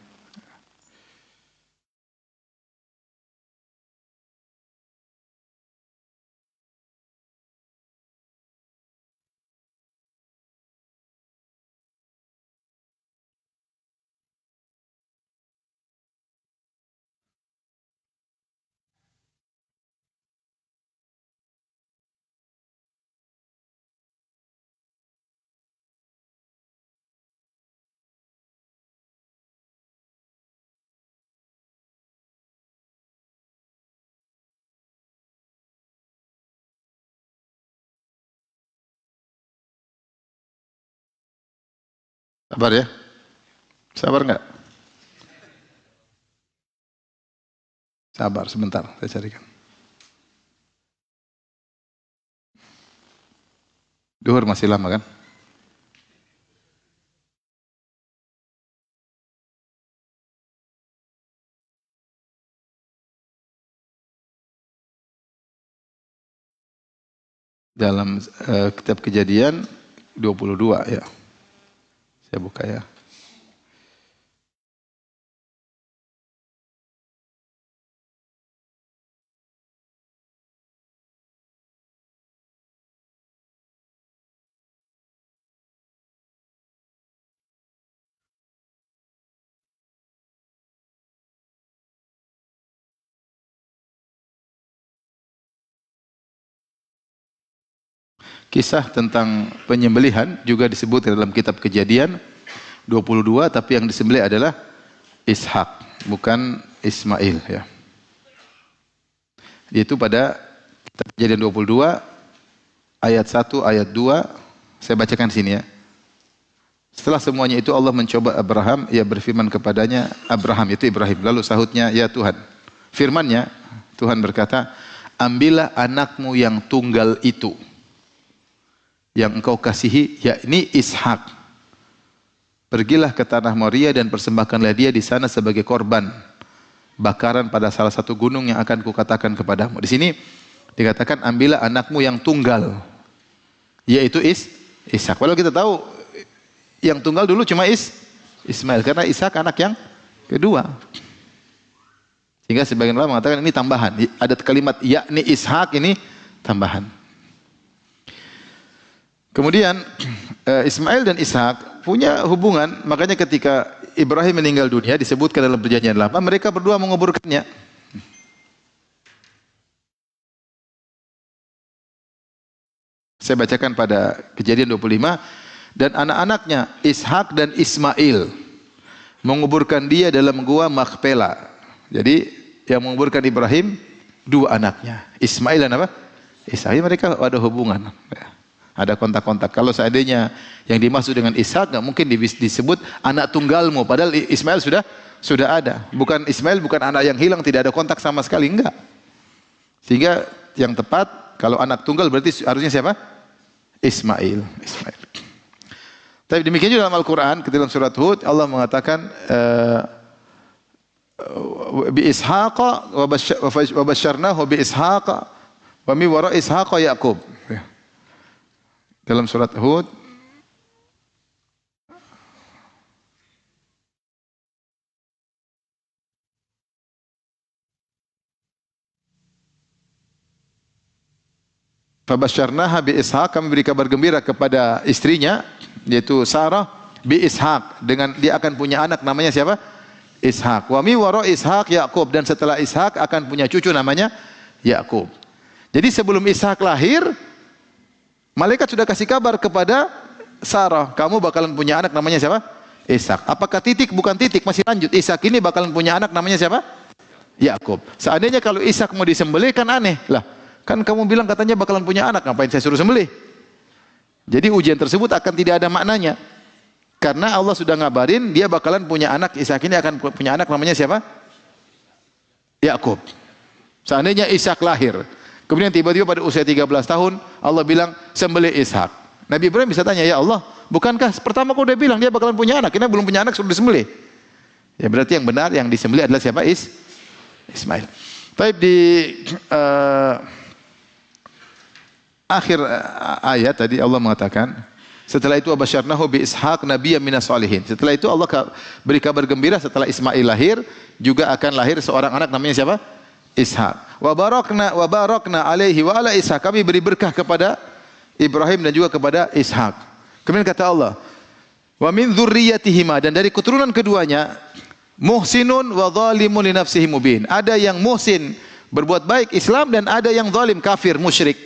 Sabar ya. Sabar nggak? Sabar sebentar, saya carikan. Duhur masih lama kan? Dalam kitab Kejadian 22 ya. Saya buka ya. Kisah tentang penyembelihan juga disebut dalam kitab Kejadian 22, tapi yang disembelih adalah Ishak, bukan Ismail ya. Itu pada kitab Kejadian 22 ayat 1, ayat 2, saya bacakan sini ya. Setelah semuanya itu Allah mencoba Abraham, ia berfirman kepadanya, Abraham itu Ibrahim, lalu sahutnya, ya Tuhan. Firmannya, Tuhan berkata, ambillah anakmu yang tunggal itu, yang engkau kasihi, yakni Ishak. Pergilah ke tanah Moria dan persembahkanlah dia di sana sebagai korban bakaran pada salah satu gunung yang akan kukatakan kepadamu. Di sini dikatakan ambillah anakmu yang tunggal, yaitu Ishak. Walau kita tahu yang tunggal dulu cuma Ismail, karena Ishak anak yang kedua. Sehingga sebagian ulama mengatakan ini tambahan. Ada kalimat yakni Ishak ini tambahan. Kemudian Ismail dan Ishak punya hubungan, makanya ketika Ibrahim meninggal dunia disebutkan dalam perjanjian lama mereka berdua menguburkannya. Saya bacakan pada Kejadian 25, dan anak-anaknya Ishak dan Ismail menguburkan dia dalam gua Makpela. Jadi yang menguburkan Ibrahim dua anaknya, Ismail dan apa? Ishak. Mereka ada hubungan. Ada kontak-kontak. Kalau seandainya yang dimaksud dengan Ishak nggak mungkin disebut anak tunggalmu, padahal Ismail sudah ada. Bukan Ismail, bukan anak yang hilang, tidak ada kontak sama sekali, enggak. Sehingga yang tepat kalau anak tunggal berarti harusnya siapa? Ismail. Tapi demikian juga dalam Al-Quran, dalam surat Hud Allah mengatakan bi Ishaqa wa basyarnahu bi Ishaqa wa min wara Ishaqa Yaqub. Dalam surat Hud fabasyarnaha bi Ishaq, kami beri kabar gembira kepada istrinya yaitu Sarah bi Ishaq, dengan dia akan punya anak namanya siapa? Ishaq. Wa mi wara Ishaq Yaqub, dan setelah Ishaq akan punya cucu namanya Yaqub. Jadi sebelum Ishaq lahir malaikat sudah kasih kabar kepada Sarah, kamu bakalan punya anak namanya siapa? Ishak. Apakah titik? Bukan titik, masih lanjut. Ishak ini bakalan punya anak namanya siapa? Yakub. Seandainya kalau Ishak mau disembelih kan aneh. Lah, kan kamu bilang katanya bakalan punya anak, ngapain saya suruh sembelih? Jadi ujian tersebut akan tidak ada maknanya. Karena Allah sudah ngabarin dia bakalan punya anak, Ishak ini akan punya anak namanya siapa? Yakub. Seandainya Ishak lahir, kemudian tiba-tiba pada usia 13 tahun Allah bilang sembelih Ishak. Nabi Ibrahim bisa tanya, ya Allah, bukankah pertama kau udah bilang dia bakalan punya anak, ini belum punya anak sudah disembelih? Ya berarti yang benar yang disembelih adalah siapa? Ismail. Baik, di akhir ayat tadi Allah mengatakan Setelah itu abasyarnahu bi Ishaq nabiyyan minas salihin. Setelah itu Allah beri kabar gembira setelah Ismail lahir juga akan lahir seorang anak namanya siapa? Ishaq. Wa barakna alaihi wa ala Ishaq. Kami beri berkah kepada Ibrahim dan juga kepada Ishaq. Kemudian kata Allah, wa min dzurriyyatihima, dan dari keturunan keduanya muhsinun wa zalimun li nafsihi mubin. Ada yang muhsin berbuat baik Islam dan ada yang zalim kafir musyrik.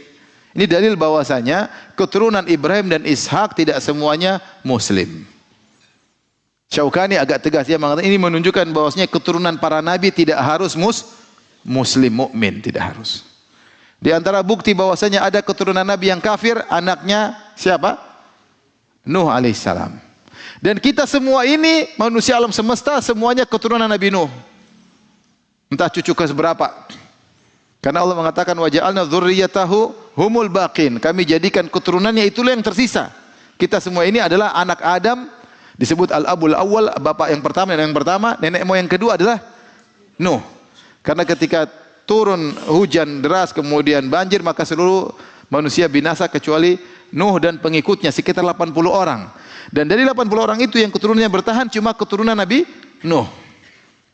Ini dalil bahwasanya keturunan Ibrahim dan Ishak tidak semuanya muslim. Syaukani agak tegas, dia mengatakan ini menunjukkan bahwasanya keturunan para nabi tidak harus muslim mukmin, tidak harus. Di antara bukti bahwasanya ada keturunan nabi yang kafir, anaknya siapa? Nuh alaihissalam. Dan kita semua ini manusia alam semesta semuanya keturunan Nabi Nuh. Entah cucu ke seberapa. Karena Allah mengatakan wa ja'alna dzurriyyatahu humul baqin. Kami jadikan keturunannya itulah yang tersisa. Kita semua ini adalah anak Adam, disebut al-abul awwal, bapak yang pertama dan yang pertama, nenek moyang yang kedua adalah Nuh. Karena ketika turun hujan deras kemudian banjir, maka seluruh manusia binasa kecuali Nuh dan pengikutnya sekitar 80 orang. Dan dari 80 orang itu yang keturunannya bertahan cuma keturunan Nabi Nuh.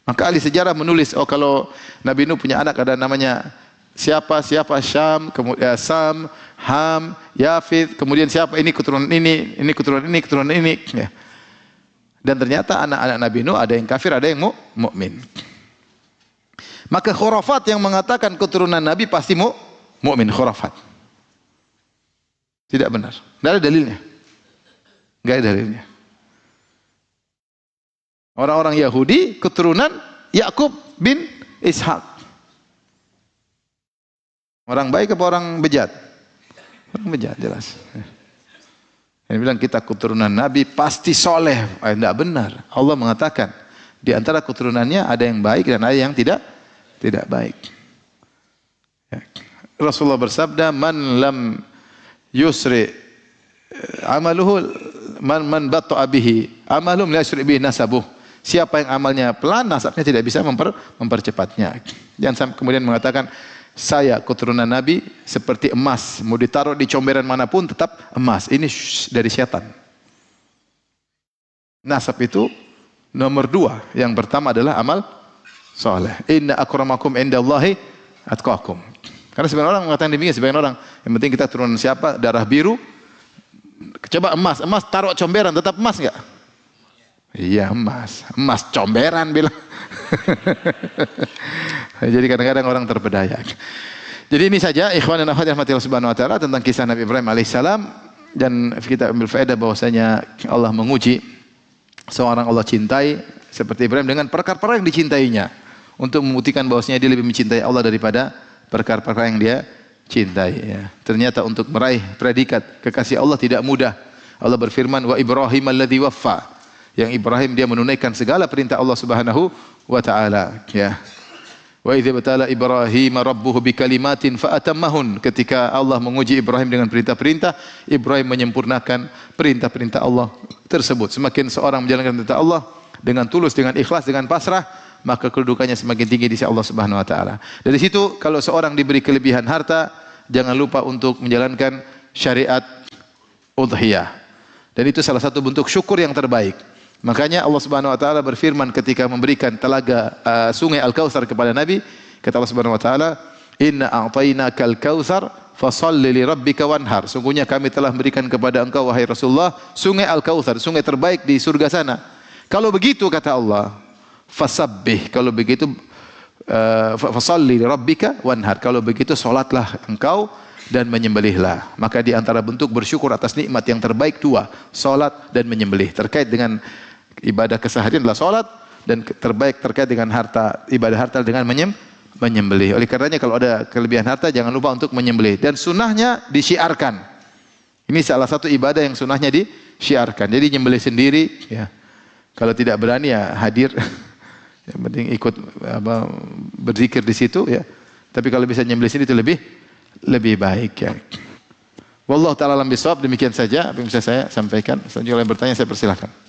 Maka ahli sejarah menulis, oh kalau Nabi Nuh punya anak ada namanya siapa Syam, kemudian Sam, Ham, Yafid, kemudian siapa ini keturunan ini keturunan ini. Ya. Dan ternyata anak-anak Nabi Nuh ada yang kafir, ada yang mukmin. Maka khurafat yang mengatakan keturunan Nabi pasti mukmin, khurafat. Tidak benar. Tidak ada dalilnya. Tidak ada dalilnya. Orang-orang Yahudi keturunan Yakub bin Ishak. Orang baik apa orang bejat? Orang bejat jelas. Yang bilang kita keturunan Nabi pasti soleh. Tidak benar. Allah mengatakan di antara keturunannya ada yang baik dan ada yang tidak baik. Rasulullah bersabda, man lam yusri amaluhu man batta'a bihi amalum la yusri bihi nasabuh. Siapa yang amalnya pelan, nasabnya tidak bisa mempercepatnya. Jangan kemudian mengatakan saya keturunan Nabi seperti emas, mau ditaruh di comberan manapun tetap emas. Ini dari setan. Nasab itu nomor 2. Yang pertama adalah amal soleh. Inna akramakum indallahi atqakum. Karena sebagian orang mengatakan demikian, sebagian orang yang penting kita turunan siapa, darah biru. Coba emas taruh comberan tetap emas enggak? Iya emas comberan bilang. Jadi kadang-kadang orang terpedaya. Jadi ini saja ikhwan dan akhwat rahmatillah subhanahu wa ta'ala tentang kisah Nabi Ibrahim alaihissalam. Dan kita ambil faedah bahwasanya Allah menguji seorang Allah cintai seperti Ibrahim dengan perkara-perkara yang dicintainya, untuk membuktikan bahwasanya dia lebih mencintai Allah daripada perkara-perkara yang dia cintai. Ya. Ternyata untuk meraih predikat kekasih Allah tidak mudah. Allah berfirman wa Ibrahim alladzi waffa. Yang Ibrahim dia menunaikan segala perintah Allah Subhanahu wa taala, ya. Wa idza batala Ibrahim rabbuhu bikalimatin fa atammahun. Ketika Allah menguji Ibrahim dengan perintah-perintah, Ibrahim menyempurnakan perintah-perintah Allah tersebut. Semakin seorang menjalankan perintah Allah dengan tulus, dengan ikhlas, dengan pasrah, maka kedudukannya semakin tinggi di sisi Allah Subhanahu wa taala. Dari situ kalau seorang diberi kelebihan harta, jangan lupa untuk menjalankan syariat udhiyah. Dan itu salah satu bentuk syukur yang terbaik. Makanya Allah Subhanahu wa taala berfirman ketika memberikan telaga sungai Al-Kautsar kepada Nabi, kata Allah Subhanahu wa taala, "Inna a'tainakal kautsar fashalli li rabbika wanhar." Sungguhnya kami telah memberikan kepada engkau wahai Rasulullah sungai Al-Kautsar, sungai terbaik di surga sana. Kalau begitu kata Allah, fasabbih, kalau begitu fashalli li rabbika wanhar. Kalau begitu salatlah engkau dan menyembelihlah. Maka di antara bentuk bersyukur atas nikmat yang terbaik 2, salat dan menyembelih. Terkait dengan ibadah keseharian adalah salat, dan terbaik terkait dengan harta, ibadah harta dengan menyembelih. Oleh karenanya kalau ada kelebihan harta jangan lupa untuk menyembelih, dan sunahnya disyiarkan. Ini salah satu ibadah yang sunahnya disyiarkan. Jadi menyembelih sendiri, ya. Kalau tidak berani ya hadir. Yang penting ikut berzikir di situ, ya. Tapi kalau bisa menyembelih sendiri itu lebih baik, ya. Wallahu ta'ala alam bisawab. Demikian saja apa yang bisa saya sampaikan. Selanjutnya yang bertanya saya persilahkan.